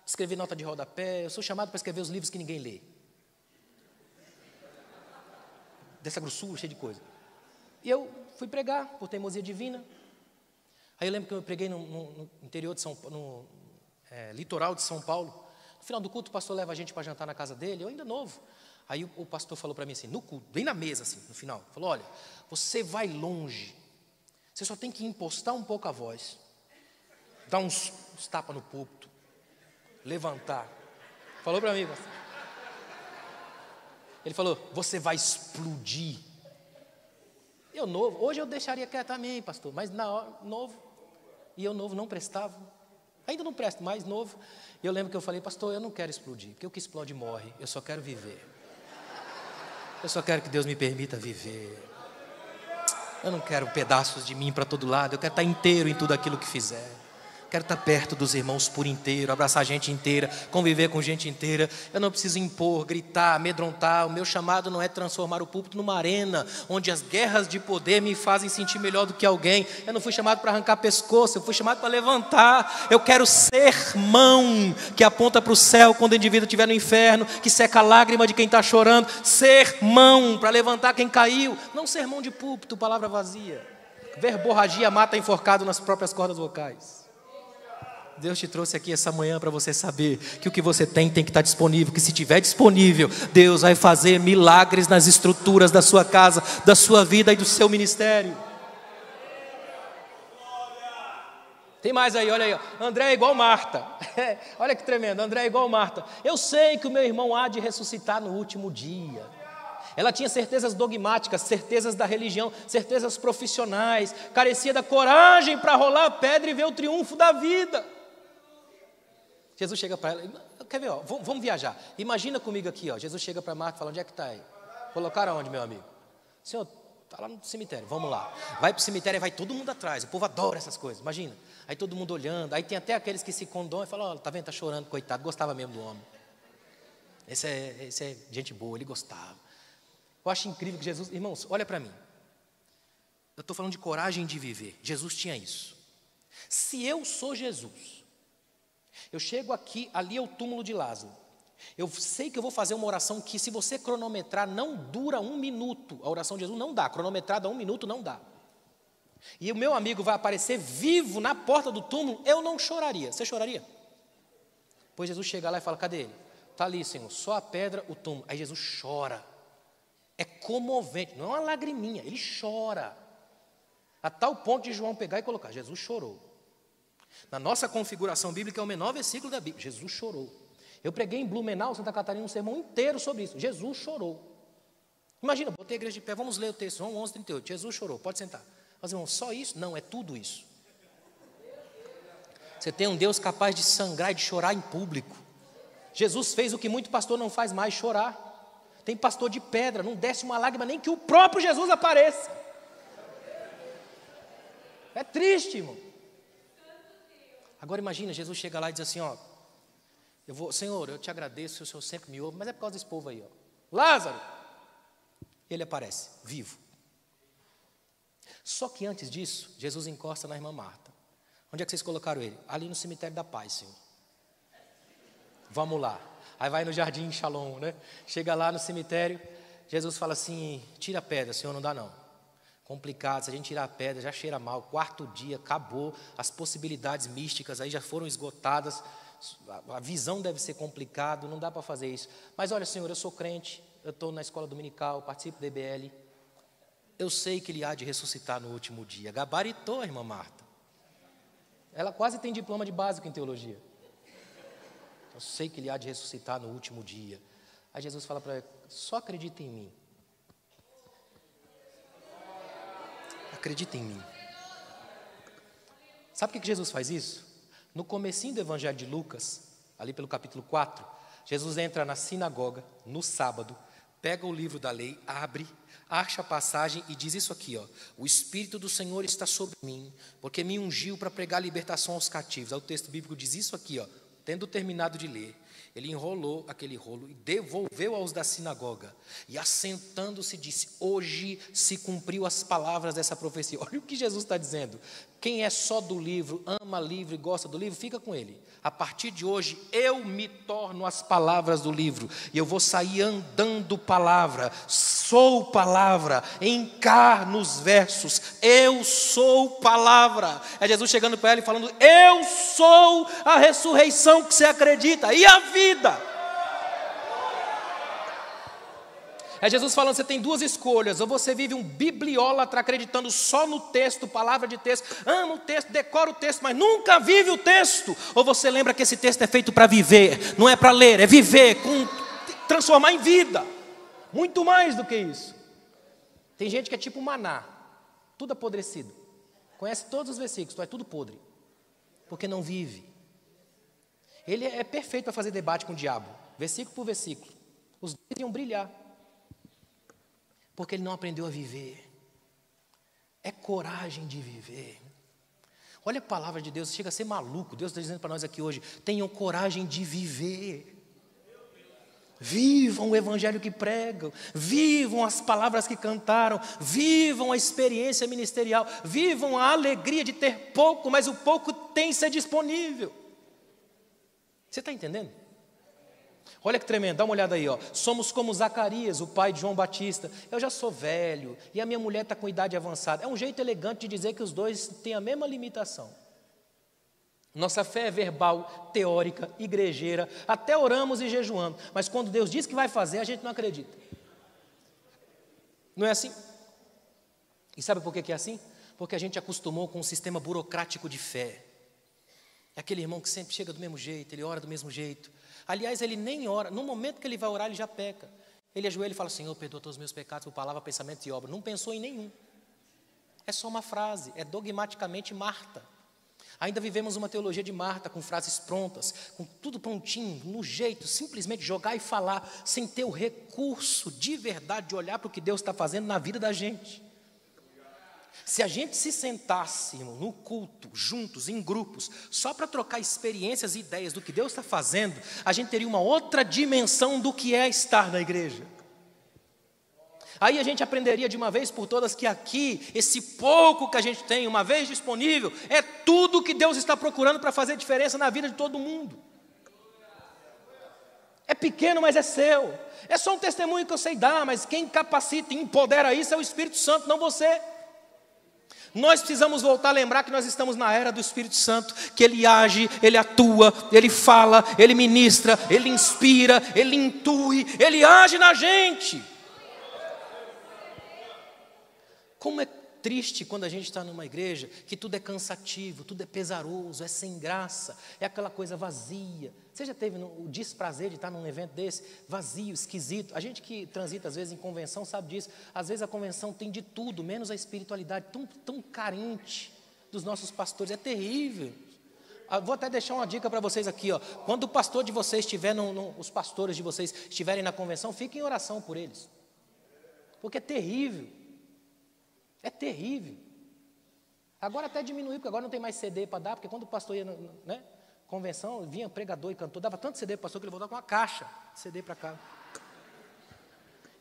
de escrever nota de rodapé, eu sou chamado para escrever os livros que ninguém lê. Dessa grossura, cheia de coisa. E eu fui pregar por teimosia divina. Aí eu lembro que eu preguei no interior de São Paulo, no litoral de São Paulo. No final do culto, o pastor leva a gente para jantar na casa dele, eu ainda novo. Aí o pastor falou para mim assim, no culto, bem na mesa assim, no final, falou, olha, você vai longe, você só tem que impostar um pouco a voz, dar uns tapas no púlpito, levantar. Falou para mim, pastor. Ele falou, você vai explodir. Eu novo, hoje eu deixaria quieto também, pastor, mas na hora, novo, e eu novo não prestava, ainda não presto, mais novo. E eu lembro que eu falei, pastor, eu não quero explodir, porque o que explode morre, eu só quero viver. Eu só quero que Deus me permita viver. Eu não quero pedaços de mim para todo lado, eu quero estar inteiro em tudo aquilo que fizer. Quero estar perto dos irmãos por inteiro, abraçar gente inteira, conviver com gente inteira. Eu não preciso impor, gritar, amedrontar. O meu chamado não é transformar o púlpito numa arena, onde as guerras de poder me fazem sentir melhor do que alguém. Eu não fui chamado para arrancar pescoço, eu fui chamado para levantar. Eu quero ser mão que aponta para o céu quando o indivíduo estiver no inferno, que seca a lágrima de quem está chorando. Ser mão para levantar quem caiu, não ser mão de púlpito, palavra vazia. Verborragia mata enforcado nas próprias cordas vocais. Deus te trouxe aqui essa manhã para você saber que o que você tem que estar disponível, que se estiver disponível, Deus vai fazer milagres nas estruturas da sua casa, da sua vida e do seu ministério. Tem mais aí, olha aí, André é igual Marta. Olha que tremendo, André é igual Marta. Eu sei que o meu irmão há de ressuscitar no último dia. Ela tinha certezas dogmáticas, certezas da religião, certezas profissionais, carecia da coragem para rolar a pedra e ver o triunfo da vida. Jesus chega para ela, quer ver, ó, vamos viajar. Imagina comigo aqui, ó, Jesus chega para Marta e fala, onde é que está aí? Colocaram aonde, meu amigo? Senhor, está lá no cemitério, vamos lá. Vai para o cemitério e vai todo mundo atrás, o povo adora essas coisas, imagina. Aí todo mundo olhando, aí tem até aqueles que se condoem e falam, ó, tá vendo, tá chorando, coitado, gostava mesmo do homem. Esse é gente boa, ele gostava. Eu acho incrível que Jesus, irmãos, olha para mim. Eu estou falando de coragem de viver, Jesus tinha isso. Se eu sou Jesus, eu chego aqui, ali é o túmulo de Lázaro. Eu sei que eu vou fazer uma oração que, se você cronometrar, não dura 1 minuto. A oração de Jesus não dá, cronometrada 1 minuto não dá. E o meu amigo vai aparecer vivo na porta do túmulo, eu não choraria. Você choraria? Pois Jesus chega lá e fala, cadê ele? Está ali, Senhor, só a pedra, o túmulo. Aí Jesus chora. É comovente, não é uma lagriminha, ele chora. A tal ponto de João pegar e colocar, Jesus chorou. Na nossa configuração bíblica é o menor versículo da Bíblia, Jesus chorou. Eu preguei em Blumenau, Santa Catarina, um sermão inteiro sobre isso, Jesus chorou. Imagina, botei a igreja de pé, vamos ler o texto, João 11:38, Jesus chorou, pode sentar. Mas irmão, só isso? Não, é tudo isso. Você tem um Deus capaz de sangrar e de chorar em público. Jesus fez o que muito pastor não faz mais, chorar. Tem pastor de pedra, não desce uma lágrima nem que o próprio Jesus apareça. É triste, irmão. Agora imagina, Jesus chega lá e diz assim, ó, Senhor, eu te agradeço, o Senhor sempre me ouve, mas é por causa desse povo aí, ó. Lázaro, ele aparece, vivo. Só que antes disso, Jesus encosta na irmã Marta. Onde é que vocês colocaram ele? Ali no cemitério da paz, Senhor. Vamos lá. Aí vai no jardim Shalom, né? Chega lá no cemitério, Jesus fala assim, tira a pedra, Senhor, não dá não. Complicado, se a gente tirar a pedra, já cheira mal, 4º dia, acabou, as possibilidades místicas aí já foram esgotadas, a visão deve ser complicado, não dá para fazer isso. Mas olha, Senhor, eu sou crente, eu estou na escola dominical, participo do EBL, eu sei que ele há de ressuscitar no último dia. Gabaritou a irmã Marta. Ela quase tem diploma de básico em teologia. Eu sei que ele há de ressuscitar no último dia. Aí Jesus fala para ela, só acredita em mim. Acredita em mim. Sabe por que Jesus faz isso? No comecinho do Evangelho de Lucas, ali pelo capítulo 4, Jesus entra na sinagoga, no sábado, pega o livro da lei, abre, acha a passagem e diz isso aqui, ó, o Espírito do Senhor está sobre mim, porque me ungiu para pregar libertação aos cativos. Aí o texto bíblico diz isso aqui, ó, tendo terminado de ler, ele enrolou aquele rolo e devolveu aos da sinagoga. E assentando-se disse, hoje se cumpriu as palavras dessa profecia. Olha o que Jesus está dizendo. Quem é só do livro, ama livro e gosta do livro, fica com ele. A partir de hoje, eu me torno as palavras do livro. E eu vou sair andando palavra. Sou palavra. Encarno os versos. Eu sou palavra. É Jesus chegando para ela e falando, eu sou a ressurreição que você acredita. E a vida. É Jesus falando, você tem duas escolhas, ou você vive um bibliólatra acreditando só no texto, palavra de texto, ama o texto, decora o texto, mas nunca vive o texto. Ou você lembra que esse texto é feito para viver, não é para ler, é viver, transformar em vida. Muito mais do que isso. Tem gente que é tipo maná, tudo apodrecido. Conhece todos os versículos, é tudo podre, porque não vive. Ele é perfeito para fazer debate com o diabo, versículo por versículo. Os dois iam brilhar. Porque ele não aprendeu a viver. É coragem de viver. Olha a palavra de Deus, chega a ser maluco. Deus está dizendo para nós aqui hoje, tenham coragem de viver. Vivam o evangelho que pregam, vivam as palavras que cantaram, vivam a experiência ministerial, vivam a alegria de ter pouco, mas o pouco tem que ser disponível. Você está entendendo? Olha que tremendo, dá uma olhada aí, ó. Somos como Zacarias, o pai de João Batista. Eu já sou velho e a minha mulher está com idade avançada. É um jeito elegante de dizer que os dois têm a mesma limitação. Nossa fé é verbal, teórica, igrejeira, até oramos e jejuamos. Mas quando Deus diz que vai fazer, a gente não acredita. Não é assim? E sabe por que é assim? Porque a gente acostumou com um sistema burocrático de fé. É aquele irmão que sempre chega do mesmo jeito, ele ora do mesmo jeito. Aliás, ele nem ora, no momento que ele vai orar, ele já peca. Ele ajoelha e fala, Senhor, perdoa todos os meus pecados por palavra, pensamento e obra. Não pensou em nenhum. É só uma frase, é dogmaticamente Marta. Ainda vivemos uma teologia de Marta, com frases prontas, com tudo prontinho, no jeito, simplesmente jogar e falar, sem ter o recurso de verdade de olhar para o que Deus está fazendo na vida da gente. Se a gente se sentasse, irmão, no culto, juntos, em grupos, só para trocar experiências e ideias do que Deus está fazendo, a gente teria uma outra dimensão do que é estar na igreja. Aí a gente aprenderia de uma vez por todas que aqui, esse pouco que a gente tem, uma vez disponível, é tudo que Deus está procurando para fazer diferença na vida de todo mundo. É pequeno, mas é seu. É só um testemunho que eu sei dar, mas quem capacita e empodera isso é o Espírito Santo, não você. Nós precisamos voltar a lembrar que nós estamos na era do Espírito Santo, que Ele age, Ele atua, Ele fala, Ele ministra, Ele inspira, Ele intui, Ele age na gente. Como é triste quando a gente está numa igreja que tudo é cansativo, tudo é pesaroso, é sem graça, é aquela coisa vazia. Você já teve o desprazer de estar num evento desse? Vazio, esquisito. A gente que transita às vezes em convenção sabe disso. Às vezes a convenção tem de tudo, menos a espiritualidade, tão carente dos nossos pastores. É terrível. Vou até deixar uma dica para vocês aqui, ó. Quando o pastor de vocês estiver, os pastores de vocês estiverem na convenção, fiquem em oração por eles. Porque é terrível. É terrível. Agora até diminuiu, porque agora não tem mais CD para dar, porque quando o pastor ia, né, convenção, vinha pregador e cantor, dava tanto CD para o pastor que ele voltava com uma caixa de CD para cá.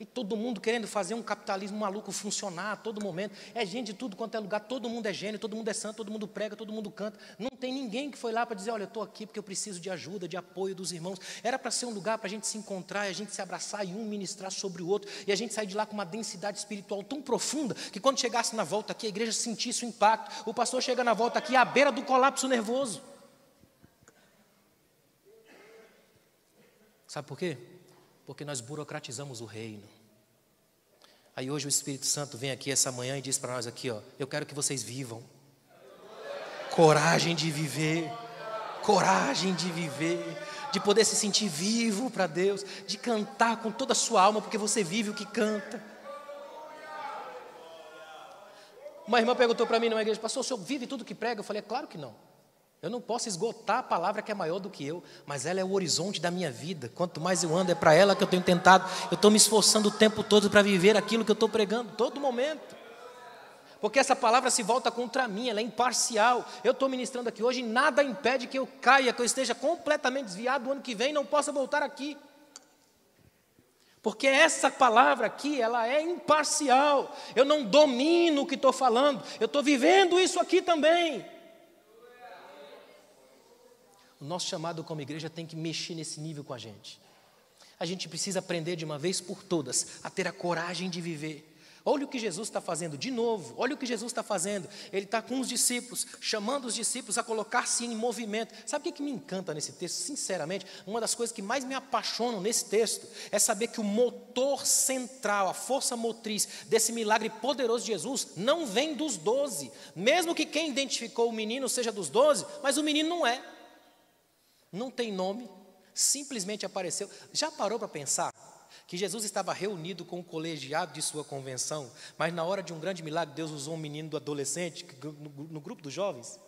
E todo mundo querendo fazer um capitalismo maluco funcionar a todo momento. É gente de tudo quanto é lugar, todo mundo é gênio, todo mundo é santo, todo mundo prega, todo mundo canta. Não tem ninguém que foi lá para dizer, olha, eu estou aqui porque eu preciso de ajuda, de apoio dos irmãos. Era para ser um lugar para a gente se encontrar, e a gente se abraçar e um ministrar sobre o outro. E a gente sair de lá com uma densidade espiritual tão profunda, que quando chegasse na volta aqui, a igreja sentisse o impacto. O pastor chega na volta aqui à beira do colapso nervoso. Sabe por quê? Porque nós burocratizamos o reino. Aí hoje o Espírito Santo vem aqui essa manhã e diz para nós aqui, ó, eu quero que vocês vivam. Coragem de viver. Coragem de viver. De poder se sentir vivo para Deus. De cantar com toda a sua alma, porque você vive o que canta. Uma irmã perguntou para mim numa igreja, pastor, o senhor vive tudo que prega? Eu falei, é claro que não. Eu não posso esgotar a palavra que é maior do que eu, mas ela é o horizonte da minha vida. Quanto mais eu ando, é para ela que eu tenho tentado. Eu estou me esforçando o tempo todo para viver aquilo que eu estou pregando, todo momento. Porque essa palavra se volta contra mim, ela é imparcial. Eu estou ministrando aqui hoje e nada impede que eu caia, que eu esteja completamente desviado do ano que vem e não possa voltar aqui. Porque essa palavra aqui, ela é imparcial. Eu não domino o que estou falando, eu estou vivendo isso aqui também. O nosso chamado como igreja tem que mexer nesse nível com a gente. A gente precisa aprender de uma vez por todas a ter a coragem de viver. Olha o que Jesus está fazendo, de novo, olha o que Jesus está fazendo. Ele está com os discípulos, chamando os discípulos a colocar-se em movimento. Sabe o que me encanta nesse texto? Sinceramente, uma das coisas que mais me apaixonam nesse texto é saber que o motor central, a força motriz desse milagre poderoso de Jesus não vem dos 12. Mesmo que quem identificou o menino seja dos 12, mas o menino não é. Não tem nome, simplesmente apareceu. Já parou para pensar que Jesus estava reunido com o colegiado de sua convenção, mas na hora de um grande milagre, Deus usou um menino do adolescente, no grupo dos jovens?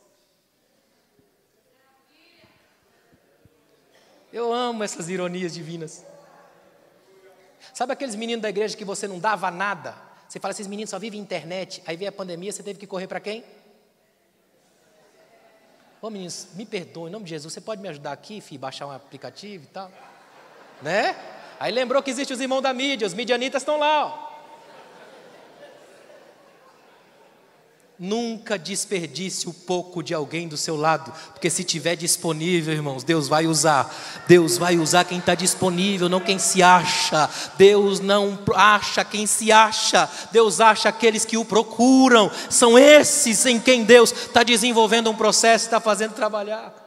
Eu amo essas ironias divinas. Sabe aqueles meninos da igreja que você não dava nada? Você fala, esses meninos só vivem internet, aí veio a pandemia, você teve que correr para quem? Ô meninos, me perdoem, em nome de Jesus, você pode me ajudar aqui, filho, baixar um aplicativo e tal? Né? Aí lembrou que existem os irmãos da mídia, os midianitas estão lá, ó. Nunca desperdice o pouco de alguém do seu lado, porque se tiver disponível, irmãos, Deus vai usar. Deus vai usar quem está disponível, não quem se acha. Deus não acha quem se acha, Deus acha aqueles que o procuram. São esses em quem Deus está desenvolvendo um processo, está fazendo trabalhar.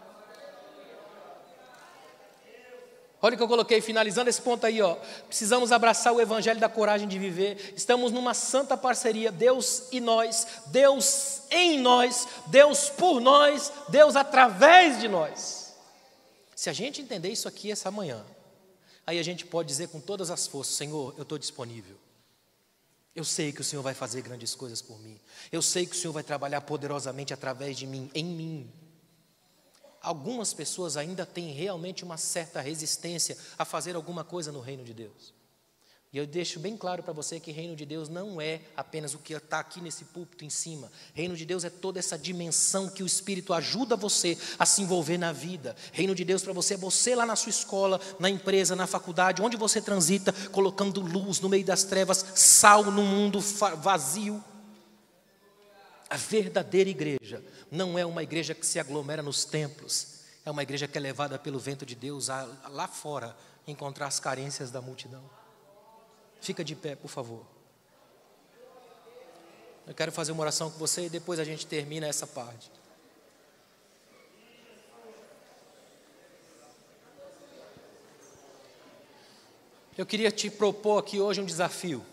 Olha o que eu coloquei, finalizando esse ponto aí, ó. Precisamos abraçar o evangelho da coragem de viver. Estamos numa santa parceria, Deus e nós, Deus em nós, Deus por nós, Deus através de nós. Se a gente entender isso aqui essa manhã, aí a gente pode dizer com todas as forças, Senhor, eu estou disponível. Eu sei que o Senhor vai fazer grandes coisas por mim. Eu sei que o Senhor vai trabalhar poderosamente através de mim, em mim. Algumas pessoas ainda têm realmente uma certa resistência a fazer alguma coisa no reino de Deus. E eu deixo bem claro para você que reino de Deus não é apenas o que está aqui nesse púlpito em cima. Reino de Deus é toda essa dimensão que o Espírito ajuda você a se envolver na vida. Reino de Deus para você é você lá na sua escola, na empresa, na faculdade, onde você transita, colocando luz no meio das trevas, sal no mundo vazio. A verdadeira igreja não é uma igreja que se aglomera nos templos, é uma igreja que é levada pelo vento de Deus lá fora, encontrar as carências da multidão. Fica de pé, por favor. Eu quero fazer uma oração com você e depois a gente termina essa parte. Eu queria te propor aqui hoje um desafio.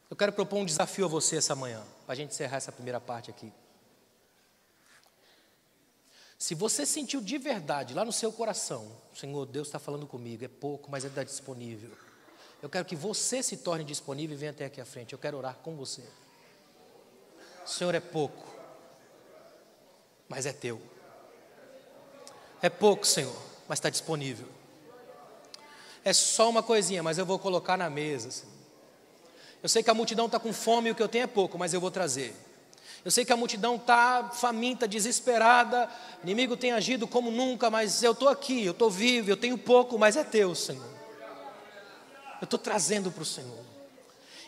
Eu quero propor um desafio a você essa manhã, para a gente encerrar essa primeira parte aqui. Se você sentiu de verdade, lá no seu coração, Senhor, Deus está falando comigo, é pouco, mas Ele está disponível. Eu quero que você se torne disponível e venha até aqui à frente, eu quero orar com você. Senhor, é pouco, mas é teu. É pouco, Senhor, mas está disponível. É só uma coisinha, mas eu vou colocar na mesa, Senhor. Eu sei que a multidão está com fome e o que eu tenho é pouco, mas eu vou trazer. Eu sei que a multidão está faminta, desesperada, o inimigo tem agido como nunca, mas eu estou aqui, eu estou vivo, eu tenho pouco, mas é teu, Senhor. Eu estou trazendo para o Senhor.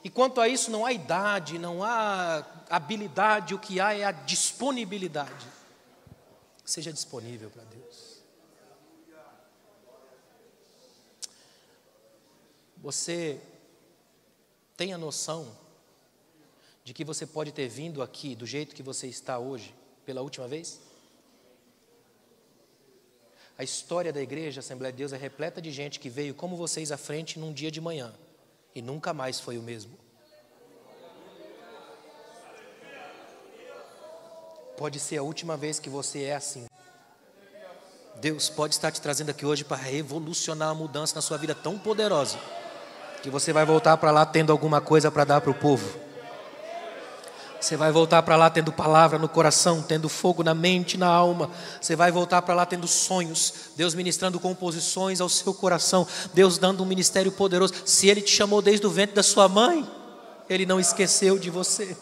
E quanto a isso, não há idade, não há habilidade, o que há é a disponibilidade. Seja disponível para Deus. Você tem a noção de que você pode ter vindo aqui do jeito que você está hoje, pela última vez? A história da igreja Assembleia de Deus é repleta de gente que veio como vocês à frente num dia de manhã e nunca mais foi o mesmo. Pode ser a última vez que você é assim. Deus pode estar te trazendo aqui hoje para revolucionar uma mudança na sua vida tão poderosa que você vai voltar para lá tendo alguma coisa para dar para o povo. Você vai voltar para lá tendo palavra no coração, tendo fogo na mente, na alma. Você vai voltar para lá tendo sonhos, Deus ministrando composições ao seu coração, Deus dando um ministério poderoso. Se Ele te chamou desde o ventre da sua mãe, Ele não esqueceu de você.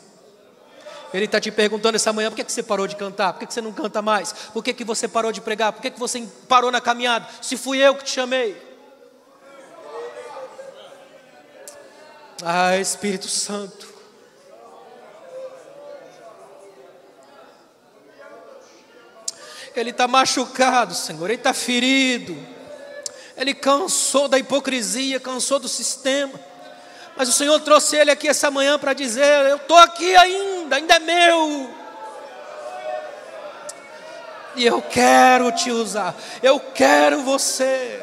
Ele está te perguntando essa manhã, por que você parou de cantar? Por que você não canta mais? Por que você parou de pregar? Por que você parou na caminhada? Se fui eu que te chamei. Ah, Espírito Santo. Ele está machucado, Senhor, ele está ferido. Ele cansou da hipocrisia, cansou do sistema. Mas o Senhor trouxe ele aqui essa manhã para dizer: eu estou aqui ainda é meu. E eu quero te usar, eu quero você.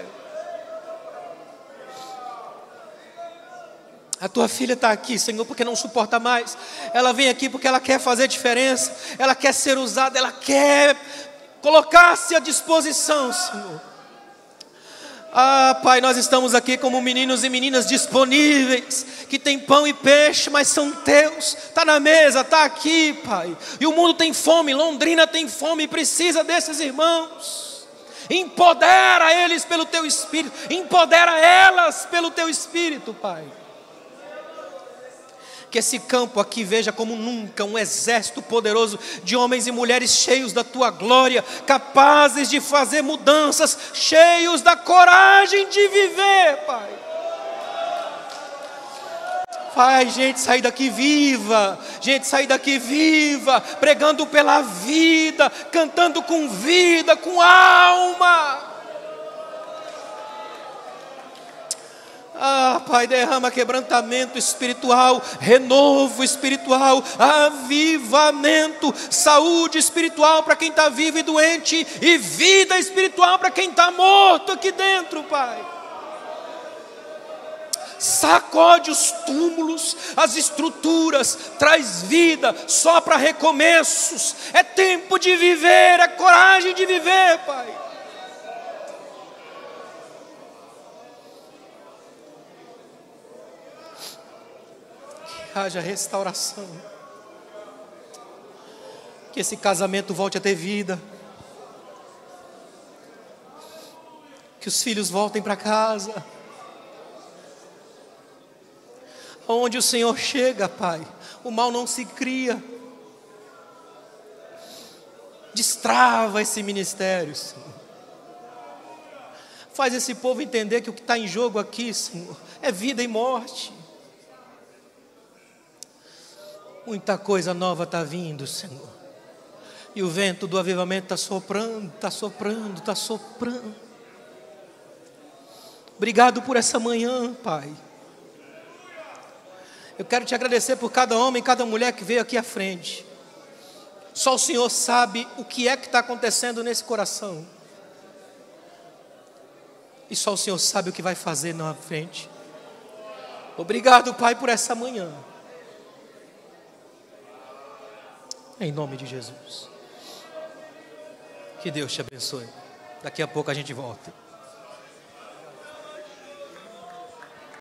A tua filha está aqui, Senhor, porque não suporta mais. Ela vem aqui porque ela quer fazer diferença, ela quer ser usada, ela quer colocar-se à disposição, Senhor. Ah, Pai, nós estamos aqui como meninos e meninas disponíveis, que tem pão e peixe, mas são teus. Está na mesa, está aqui, Pai. E o mundo tem fome, Londrina tem fome, precisa desses irmãos. Empodera eles pelo teu Espírito, empodera elas pelo teu Espírito, Pai. Que esse campo aqui veja como nunca um exército poderoso de homens e mulheres cheios da tua glória, capazes de fazer mudanças, cheios da coragem de viver, Pai. Faz gente sair daqui viva, pregando pela vida, cantando com vida, com alma. Ah, Pai, derrama quebrantamento espiritual, renovo espiritual, avivamento, saúde espiritual para quem está vivo e doente, e vida espiritual para quem está morto aqui dentro, Pai. Sacode os túmulos, as estruturas, traz vida, sopra recomeços. É tempo de viver, é coragem de viver, Pai. Haja restauração, que esse casamento volte a ter vida, que os filhos voltem para casa, onde o Senhor chega, Pai, o mal não se cria. Destrava esse ministério, Senhor. Faz esse povo entender que o que está em jogo aqui, Senhor, é vida e morte. Muita coisa nova está vindo, Senhor. E o vento do avivamento está soprando, está soprando, está soprando. Obrigado por essa manhã, Pai. Eu quero te agradecer por cada homem, cada mulher que veio aqui à frente. Só o Senhor sabe o que é que está acontecendo nesse coração. E só o Senhor sabe o que vai fazer na frente. Obrigado, Pai, por essa manhã. Em nome de Jesus. Que Deus te abençoe. Daqui a pouco a gente volta.